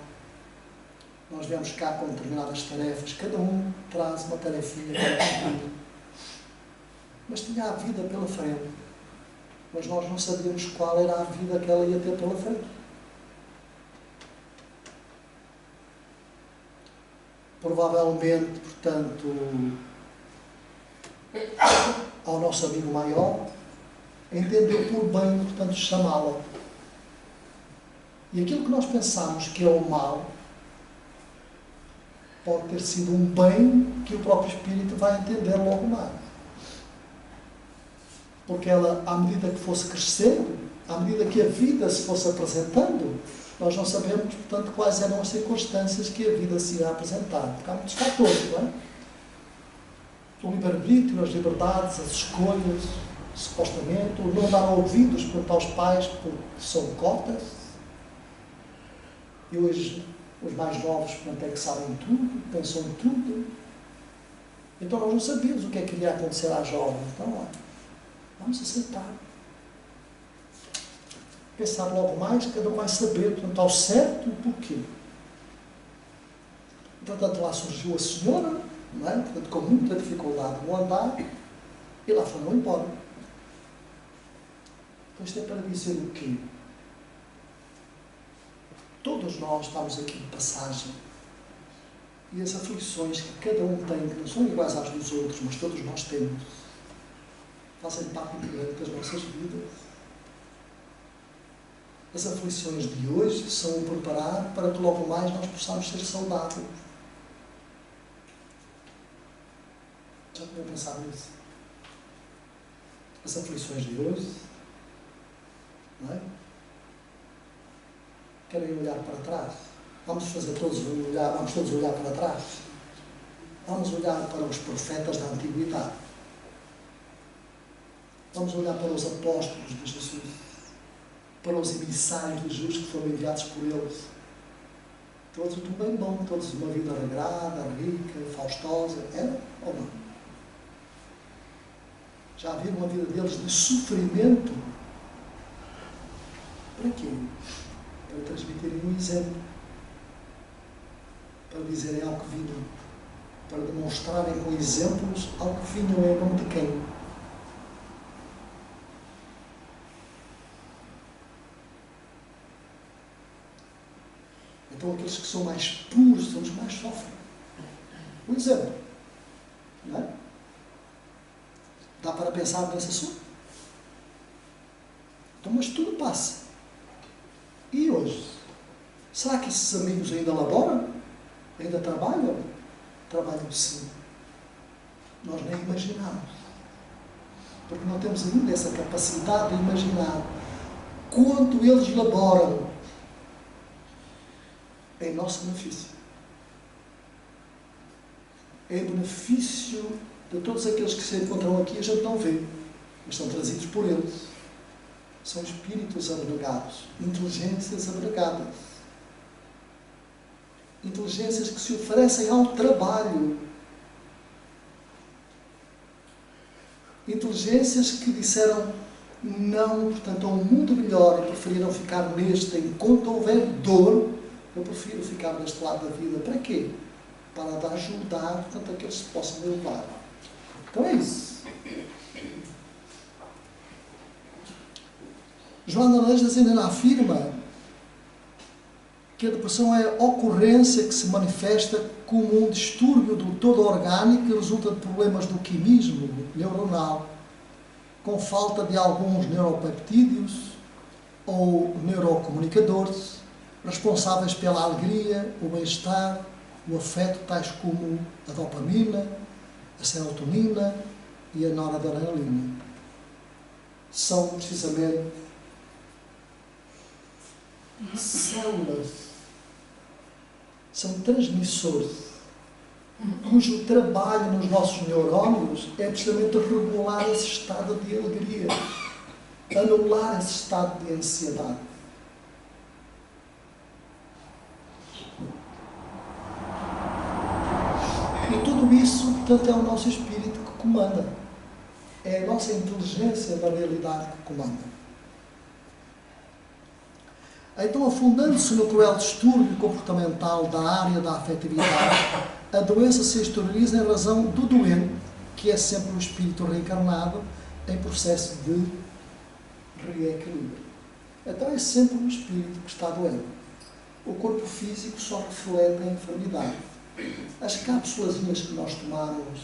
nós viemos cá com determinadas tarefas, cada um traz uma tarefinha para cumprir, mas tinha a vida pela frente, mas nós não sabíamos qual era a vida que ela ia ter pela frente. Provavelmente, portanto, ao nosso amigo maior, entendeu por bem, portanto, chamá-la. E aquilo que nós pensamos que é o mal, pode ter sido um bem que o próprio Espírito vai entender logo mais. Porque ela, à medida que fosse crescendo, à medida que a vida se fosse apresentando, nós não sabemos, portanto, quais eram as circunstâncias que a vida se irá apresentar. Porque há muitos fatores, não é? O livre-arbítrio, as liberdades, as escolhas, supostamente, o não dar ouvidos, portanto, aos pais, porque são cotas. E hoje, os mais novos, portanto, é que sabem tudo, pensam em tudo. Então, nós não sabíamos o que é que iria acontecer às jovens. Então, olha, vamos aceitar. Pensar logo mais, cada um vai saber, portanto, ao certo o porquê. Portanto, lá surgiu a senhora, não é? Portanto, com muita dificuldade no andar, e lá foram embora. Então, isto é para dizer o quê? Todos nós estamos aqui de passagem. E as aflições que cada um tem, que não são iguais às dos outros, mas todos nós temos, fazem parte integrante das nossas vidas. As aflições de hoje são o preparar para que logo mais nós possamos ser saudáveis. Já tinham pensado nisso? As aflições de hoje, não é? Querem olhar para trás? Vamos todos olhar para trás. Vamos olhar para os profetas da antiguidade. Vamos olhar para os apóstolos de Jesus, para os emissários de Jesus que foram enviados por eles. Todos do bem bom, todos de uma vida regrada, rica, faustosa. Era ou não? Já viram a vida deles de sofrimento? Para quê? Para transmitirem um exemplo. Para dizerem ao que vinham. Para demonstrarem com exemplos ao que vinham em nome de quem? Então aqueles que são mais puros são os que mais sofrem. Um exemplo. Não é? Dá para pensar nesse assunto? Então, mas tudo passa. E hoje? Será que esses amigos ainda laboram? Ainda trabalham? Trabalham sim. Nós nem imaginamos. Porque não temos ainda essa capacidade de imaginar quanto eles laboram em nosso benefício. Em benefício de todos aqueles que se encontram aqui, a gente não vê, mas são trazidos por eles. São espíritos abnegados, inteligências abnegadas. Inteligências que se oferecem ao trabalho. Inteligências que disseram não, portanto, a um mundo melhor e preferiram ficar neste enquanto houver dor. Eu prefiro ficar deste lado da vida. Para quê? Para ajudar, portanto, a que eles se possam elevar. Então é isso. João de Angeles ainda afirma que a depressão é a ocorrência que se manifesta como um distúrbio do todo orgânico que resulta de problemas do quimismo neuronal, com falta de alguns neuropeptídeos ou neurocomunicadores responsáveis pela alegria, o bem-estar, o afeto, tais como a dopamina, a serotonina e a noradrenalina. São precisamente células, são transmissores, cujo trabalho nos nossos neurónios é precisamente regular esse estado de alegria, anular esse estado de ansiedade. E tudo isso, portanto, é o nosso espírito que comanda. É a nossa inteligência da realidade que comanda. Então, afundando-se no cruel distúrbio comportamental da área da afetividade, a doença se exterioriza em razão do doente, que é sempre o espírito reencarnado em processo de reequilíbrio. Então, é sempre o espírito que está doente. O corpo físico só reflete a enfermidade. As cápsulas que nós tomamos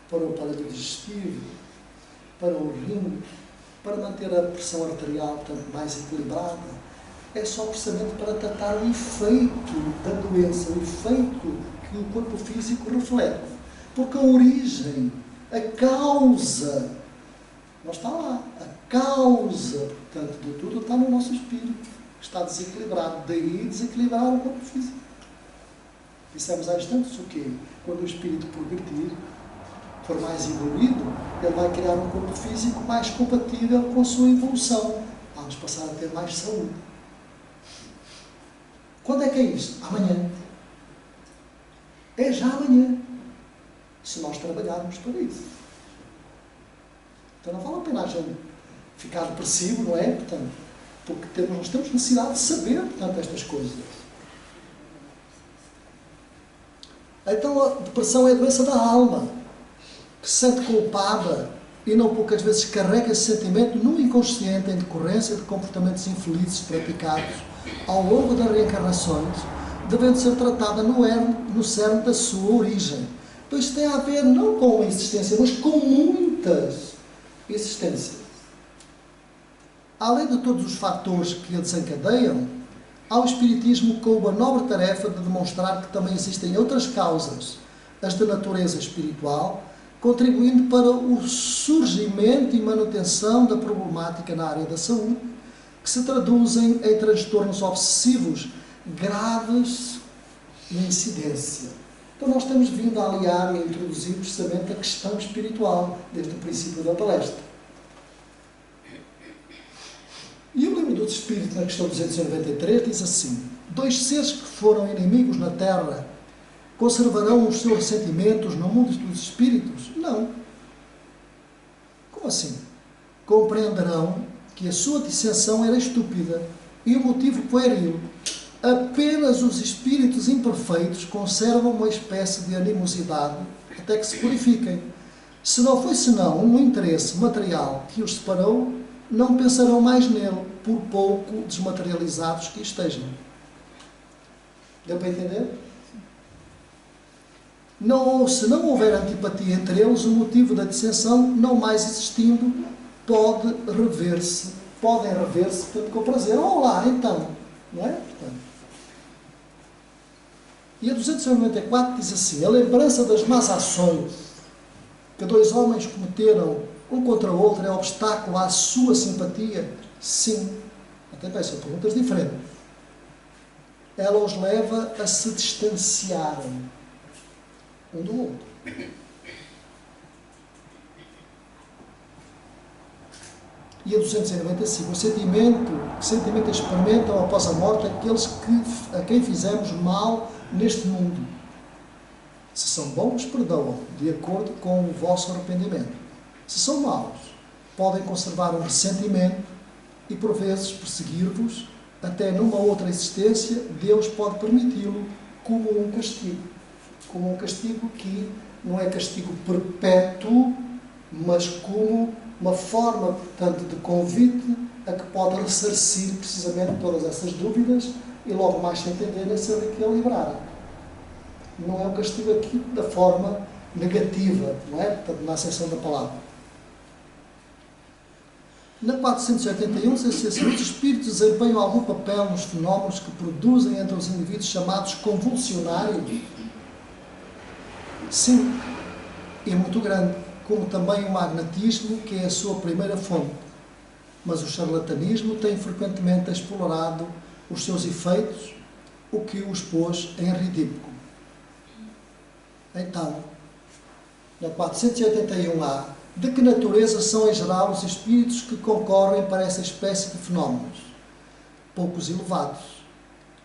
para o aparelho digestivo, para o rim, para manter a pressão arterial, portanto, mais equilibrada, é só precisamente para tratar o efeito da doença, o efeito que o corpo físico reflete. Porque a origem, a causa, não está lá. A causa, portanto, de tudo está no nosso espírito, que está desequilibrado. Daí desequilibrar o corpo físico. Dissemos há instantes o quê? Quando o espírito progredir, for mais evoluído, ele vai criar um corpo físico mais compatível com a sua evolução. Vamos passar a ter mais saúde. Quando é que é isto? Amanhã. É já amanhã. Se nós trabalharmos para isso. Então não vale a pena a gente ficar depressivo, não é? Portanto, porque nós temos necessidade de saber, portanto, estas coisas. Então a depressão é a doença da alma, que se sente culpada e não poucas vezes carrega esse sentimento no inconsciente em decorrência de comportamentos infelizes praticados ao longo das reencarnações, devendo ser tratada no cerne da sua origem. Então isto tem a ver não com uma existência, mas com muitas existências. Além de todos os fatores que a desencadeiam, ao Espiritismo coube a nobre tarefa de demonstrar que também existem outras causas, as de natureza espiritual, contribuindo para o surgimento e manutenção da problemática na área da saúde, que se traduzem em transtornos obsessivos graves de incidência. Então nós temos vindo a aliar e a introduzir precisamente a questão espiritual desde o princípio da palestra. E o Livro dos Espíritos, na questão 293, diz assim: 2 seres que foram inimigos na Terra conservarão os seus ressentimentos no mundo dos espíritos? Não. Como assim? Compreenderão que a sua dissensão era estúpida e o motivo pueril. Apenas os espíritos imperfeitos conservam uma espécie de animosidade até que se purifiquem. Se não foi senão um interesse material que os separou, não pensarão mais nele, por pouco desmaterializados que estejam. Deu para entender? Se não houver antipatia entre eles, o motivo da dissensão, não mais existindo, podem rever-se com prazer. Olá, então. Não é? Portanto. E a 294 diz assim: a lembrança das más ações que 2 homens cometeram um contra o outro é obstáculo à sua simpatia? Sim. Até bem, são perguntas diferentes. Ela os leva a se distanciarem um do outro. E a 295, o sentimento experimentam após a morte aqueles a quem fizemos mal neste mundo. Se são bons, perdoam, de acordo com o vosso arrependimento. Se são maus, podem conservar um ressentimento e, por vezes, perseguir-vos, até numa outra existência, Deus pode permiti-lo como um castigo. Como um castigo que não é castigo perpétuo, mas como uma forma, portanto, de convite a que pode ressarcir precisamente todas essas dúvidas e logo mais se entenderem se reequilibrarem. Não é um castigo aqui da forma negativa, não é? Portanto, na acessão da palavra. Na 481, se os espíritos desempenham algum papel nos fenómenos que produzem entre os indivíduos chamados convulsionários? Sim, e muito grande, como também o magnetismo, que é a sua primeira fonte. Mas o charlatanismo tem frequentemente explorado os seus efeitos, o que os pôs em ridículo. Então, na 481A, de que natureza são em geral os espíritos que concorrem para essa espécie de fenómenos? Poucos elevados.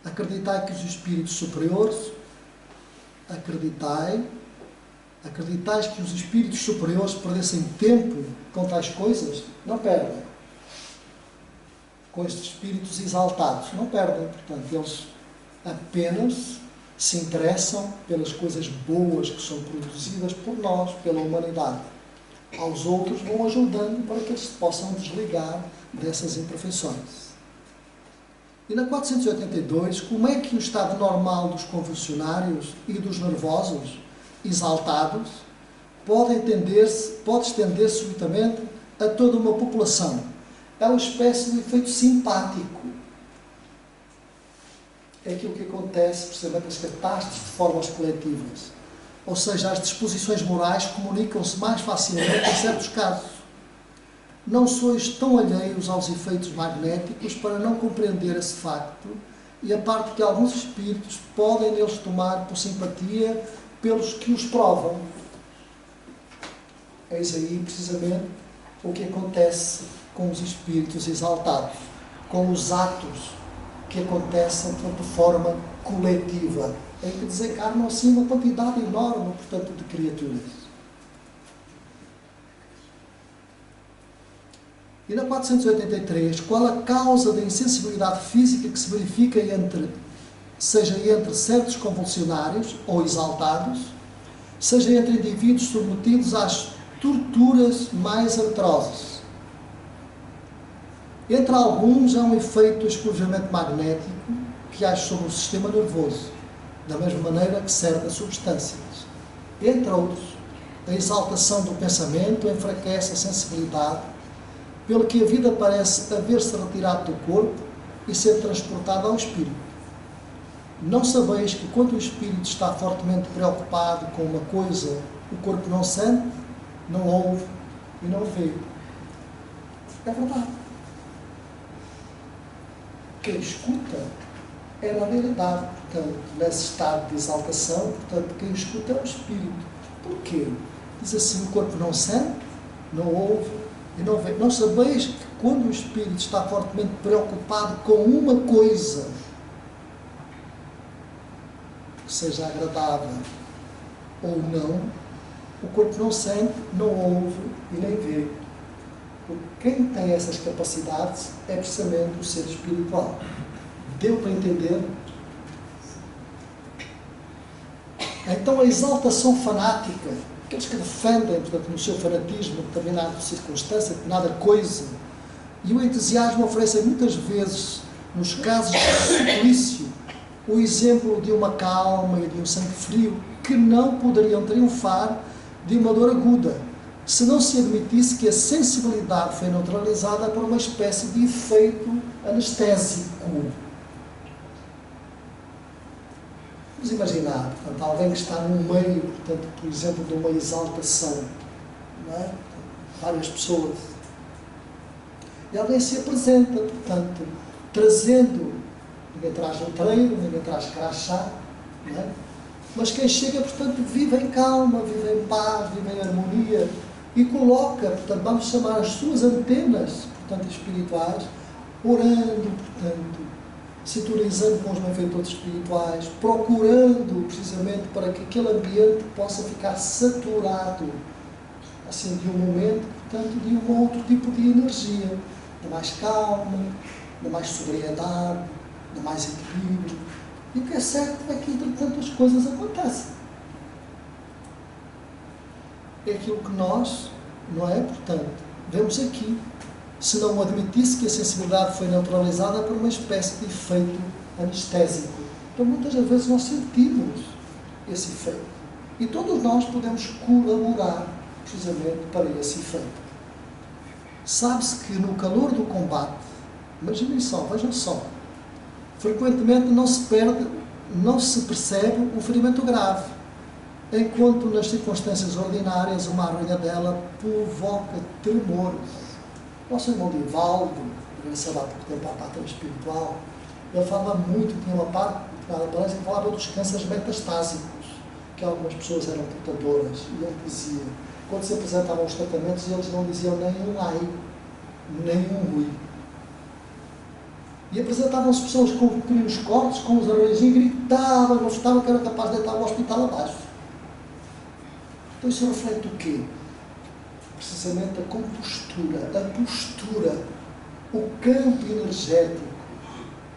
Acreditai que os espíritos superiores, acreditais que os espíritos superiores perdessem tempo com tais coisas? Não perdem. Com estes espíritos exaltados, não perdem. Portanto, eles apenas se interessam pelas coisas boas que são produzidas por nós, pela humanidade. Aos outros vão ajudando para que eles se possam desligar dessas imperfeições. E na 482, como é que o estado normal dos convulsionários e dos nervosos, exaltados, pode estender-se subitamente a toda uma população? É uma espécie de efeito simpático. É aquilo que acontece, precisamente, nas catástrofes de formas coletivas. Ou seja, as disposições morais comunicam-se mais facilmente em certos casos. Não sois tão alheios aos efeitos magnéticos para não compreender esse facto, e a parte que alguns espíritos podem neles tomar por simpatia pelos que os provam. Eis aí, precisamente, o que acontece com os espíritos exaltados, com os atos que acontecem de forma coletiva, em que desencarnam assim uma quantidade enorme, portanto, de criaturas. E na 483, qual a causa da insensibilidade física que se verifica seja entre certos convulsionários ou exaltados, seja entre indivíduos submetidos às torturas mais atrozes. Entre alguns, há um efeito exclusivamente magnético que age sobre o sistema nervoso, da mesma maneira que certas substâncias. Entre outros, a exaltação do pensamento enfraquece a sensibilidade, pelo que a vida parece haver-se retirado do corpo e ser transportada ao espírito. Não sabeis que quando o espírito está fortemente preocupado com uma coisa, o corpo não sente, não ouve e não vê? É verdade. Quem escuta é na realidade, portanto, nesse estado de exaltação, portanto, quem escuta é o espírito. Porquê? Diz assim, o corpo não sente, não ouve e não vê. Não sabeis que quando o espírito está fortemente preocupado com uma coisa, seja agradável ou não, o corpo não sente, não ouve e nem vê. Porque quem tem essas capacidades é precisamente o ser espiritual. Deu para entender? Então a exaltação fanática, aqueles que defendem, portanto, no seu fanatismo, determinada circunstância, determinada coisa, e o entusiasmo oferecem muitas vezes, nos casos de suplício, o exemplo de uma calma e de um sangue frio que não poderiam triunfar de uma dor aguda, se não se admitisse que a sensibilidade foi neutralizada por uma espécie de efeito anestésico. Vamos imaginar, portanto, alguém que está no meio, portanto, por exemplo, de uma exaltação, não é? Várias pessoas, e alguém se apresenta, portanto, trazendo, ninguém traz letreiro, ninguém traz crachá, não é? Mas quem chega, portanto, vive em calma, vive em paz, vive em harmonia e coloca, portanto, vamos chamar as suas antenas, portanto, espirituais, orando, portanto, sintonizando com os benfeitores espirituais, procurando, precisamente, para que aquele ambiente possa ficar saturado, assim, de um momento, portanto, de um outro tipo de energia, de mais calma, de mais sobriedade, de mais equilíbrio. E o que é certo é que, entretanto, as coisas acontecem. É aquilo que nós, não é? Portanto, vemos aqui. Se não admitisse que a sensibilidade foi neutralizada por uma espécie de efeito anestésico. Então, muitas das vezes, nós sentimos esse efeito. E todos nós podemos colaborar, precisamente, para esse efeito. Sabe-se que, no calor do combate, imaginem só, vejam só, frequentemente não se percebe um ferimento grave, enquanto nas circunstâncias ordinárias uma arranhadela provoca tremores. Nosso irmão Divaldo, regressado há pouco tempo à pátria espiritual, ele falava muito, tinha uma parte da palestra que falava dos cânceres metastásicos, que algumas pessoas eram portadoras, e ele dizia, quando se apresentavam os tratamentos, eles não diziam nem um ai, nem um ui. E apresentavam-se pessoas com pequenos cortes, com os arranhões, e gritavam, gostavam que era capaz de deitar o hospital abaixo. Então isso reflete o quê? Precisamente a compostura, a postura, o campo energético,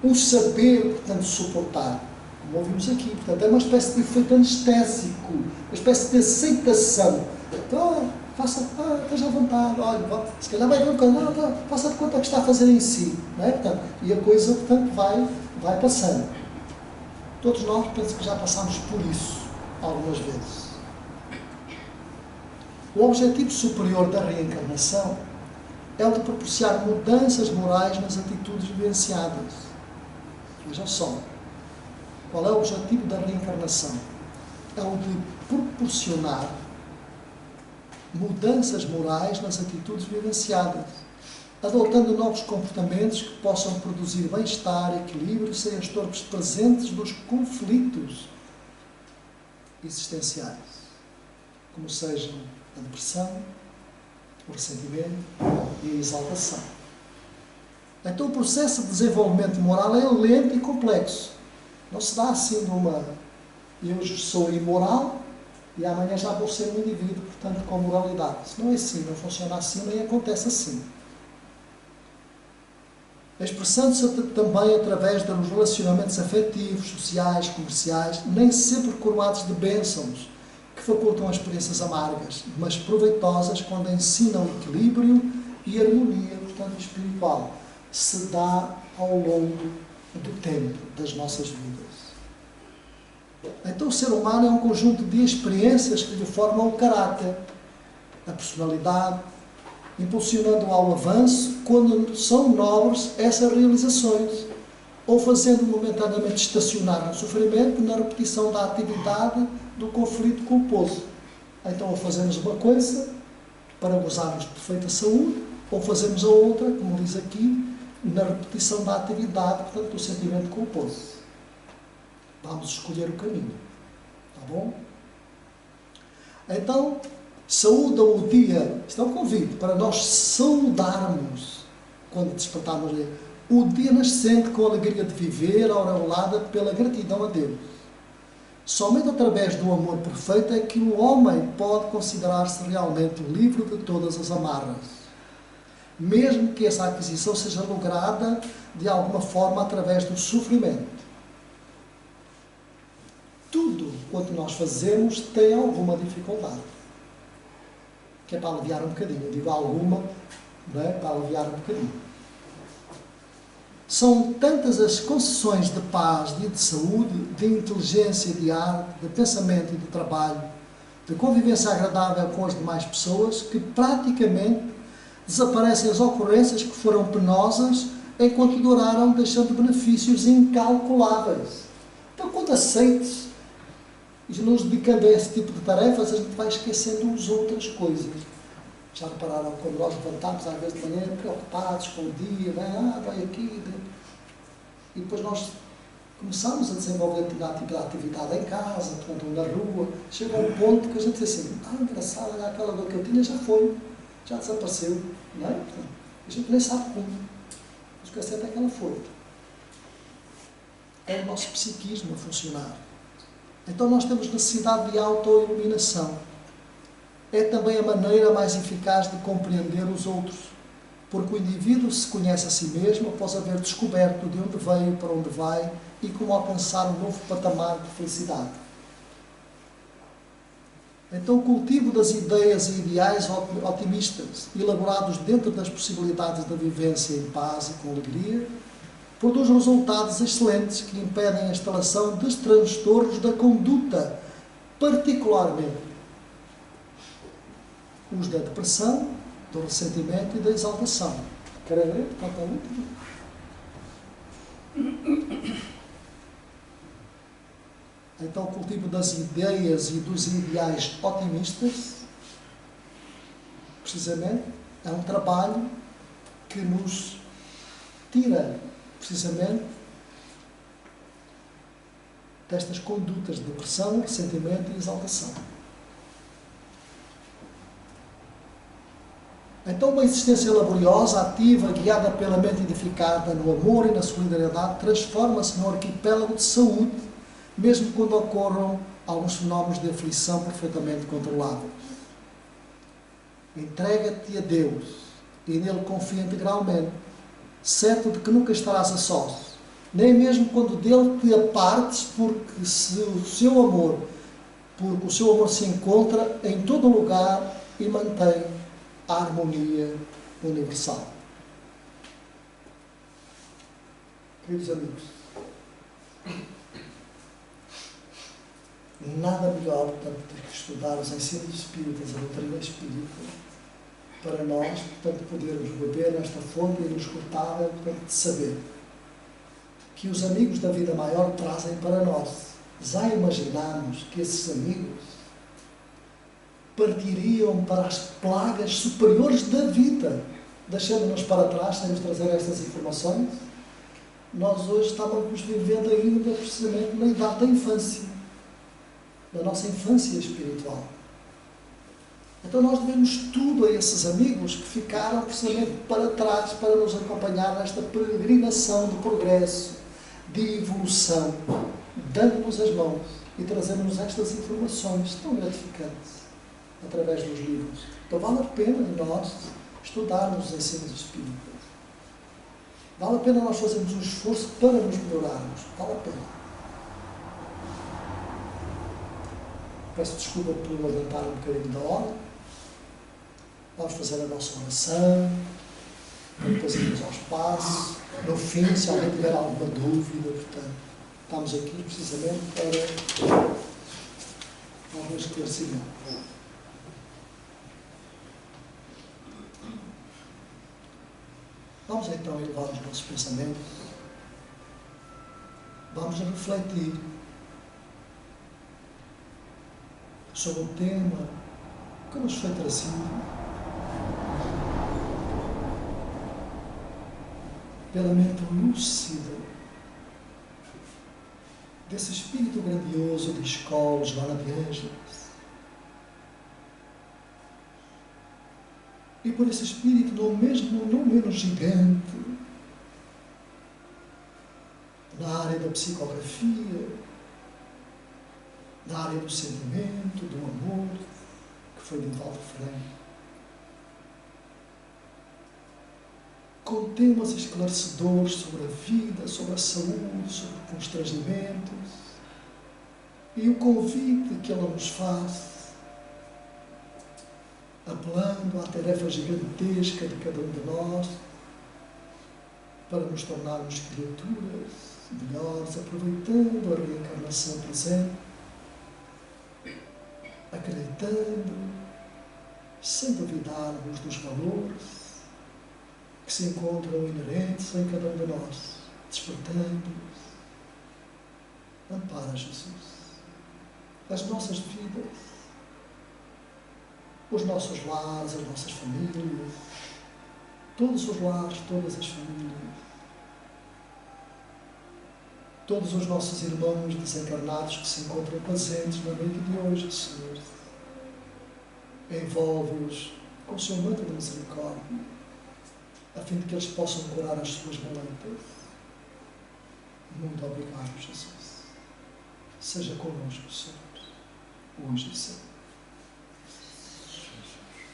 o saber, portanto, suportar. Como ouvimos aqui, portanto, é uma espécie de efeito anestésico, uma espécie de aceitação. Então, esteja à vontade, olha, se calhar vai ver um bocadinho, faça de conta que está a fazer em si, não é? Portanto, e a coisa, portanto, vai passando. Todos nós, penso que já passámos por isso, algumas vezes. O objetivo superior da reencarnação é o de propiciar mudanças morais nas atitudes vivenciadas. Vejam só, qual é o objetivo da reencarnação? É o de proporcionar mudanças morais nas atitudes vivenciadas, adotando novos comportamentos que possam produzir bem-estar, equilíbrio, sem as torpes presentes dos conflitos existenciais, como sejam a depressão, o ressentimento e a exaltação. Então o processo de desenvolvimento moral é lento e complexo. Não se dá assim numa... Eu hoje sou imoral e amanhã já vou ser um indivíduo, portanto, com moralidade. Isso não é assim, não funciona assim, nem acontece assim. Expressando-se também através dos relacionamentos afetivos, sociais, comerciais, nem sempre coroados de bênçãos, que facultam experiências amargas, mas proveitosas quando ensinam equilíbrio e harmonia, portanto, espiritual. Se dá ao longo do tempo das nossas vidas. Então o ser humano é um conjunto de experiências que lhe formam o caráter, a personalidade, impulsionando ao avanço quando são nobres essas realizações, ou fazendo momentaneamente estacionar no sofrimento na repetição da atividade do conflito culposo. Então ou fazemos uma coisa para gozarmos de perfeita saúde, ou fazemos a outra, como diz aqui, na repetição da atividade, portanto, do sentimento culposo. Vamos escolher o caminho. Está bom? Então, saúda o dia. Isto é um convite para nós saudarmos, quando despertarmos o dia nascente com a alegria de viver, aureolada pela gratidão a Deus. Somente através do amor perfeito é que o homem pode considerar-se realmente livre de todas as amarras, mesmo que essa aquisição seja lograda de alguma forma através do sofrimento. Tudo quanto nós fazemos tem alguma dificuldade, que é para aliviar um bocadinho. Eu digo alguma, não é? Para aliviar um bocadinho. São tantas as concessões de paz e de saúde, de inteligência, de arte, de pensamento e de trabalho, de convivência agradável com as demais pessoas, que praticamente desaparecem as ocorrências que foram penosas enquanto duraram, deixando benefícios incalculáveis. Então, quando aceites e nos dedicando a esse tipo de tarefas, a gente vai esquecendo as outras coisas. Já repararam, quando nós levantamos, às vezes de manhã, preocupados com o dia, vai aqui, e depois nós começamos a desenvolver a atividade em casa, portanto, na rua, chega a um ponto que a gente diz assim, engraçado, aquela dor que eu tinha já foi, já desapareceu, não é? Portanto, a gente nem sabe como, mas o que é certo é que ela foi. É o nosso psiquismo a funcionar. Então nós temos necessidade de autoiluminação. É também a maneira mais eficaz de compreender os outros, porque o indivíduo se conhece a si mesmo após haver descoberto de onde veio, para onde vai e como alcançar um novo patamar de felicidade. Então o cultivo das ideias e ideais otimistas, elaborados dentro das possibilidades da vivência em paz e com alegria, produz resultados excelentes que impedem a instalação dos transtornos da conduta, particularmente os da depressão, do ressentimento e da exaltação. Querem ver? Falta um. Então, o cultivo das ideias e dos ideais otimistas, precisamente, é um trabalho que nos tira, precisamente, destas condutas de depressão, ressentimento e exaltação. Então, uma existência laboriosa, ativa, guiada pela mente edificada no amor e na solidariedade, transforma-se num arquipélago de saúde, mesmo quando ocorram alguns fenómenos de aflição perfeitamente controláveis. Entrega-te a Deus e nele confia integralmente, certo de que nunca estarás a sós, nem mesmo quando dele te apartes, porque o seu amor se encontra em todo lugar e mantém a harmonia universal. Queridos amigos, nada melhor, portanto, do que estudar os ensinos espíritas, a doutrina espírita, para nós, portanto, podermos beber nesta fonte inesgotável, portanto, de saber que os amigos da vida maior trazem para nós. Já imaginamos que esses amigos partiriam para as plagas superiores da vida, deixando-nos para trás sem nos trazer estas informações? Nós hoje estávamos vivendo ainda precisamente na idade da infância, da nossa infância espiritual. Então nós devemos tudo a esses amigos que ficaram precisamente para trás para nos acompanhar nesta peregrinação de progresso, de evolução, dando-nos as mãos e trazendo-nos estas informações tão gratificantes através dos livros. Então vale a pena nós estudarmos os ensinos espíritas. Vale a pena nós fazermos um esforço para nos melhorarmos. Vale a pena. Peço desculpa por levantar um bocadinho da hora. Vamos fazer a nossa oração, depois irmos ao espaço. No fim, se alguém tiver alguma dúvida, portanto, estamos aqui precisamente para algum esclarecimento. Vamos então elevar os nossos pensamentos. Vamos refletir sobre o tema que nos foi trazido pela mente lúcida desse espírito grandioso de escola, Joana de Ângeles. E por esse espírito não menos gigante na área da psicografia, na área do sentimento, do amor, que foi Divaldo Franco. Com temas esclarecedores sobre a vida, sobre a saúde, sobre constrangimentos, e o convite que ela nos faz, apelando à tarefa gigantesca de cada um de nós, para nos tornarmos criaturas melhores, aproveitando a reencarnação presente, acreditando, sem duvidarmos dos valores que se encontram inerentes em cada um de nós, despertando-nos. Ampara, Jesus, as nossas vidas, os nossos lares, as nossas famílias, todos os lares, todas as famílias, todos os nossos irmãos desencarnados que se encontram presentes na noite de hoje, Senhor. Envolve-os com o seu manto de misericórdia, a fim de que eles possam curar as suas doenças. Muito obrigado, Jesus. Seja conosco, Senhor, hoje e sempre.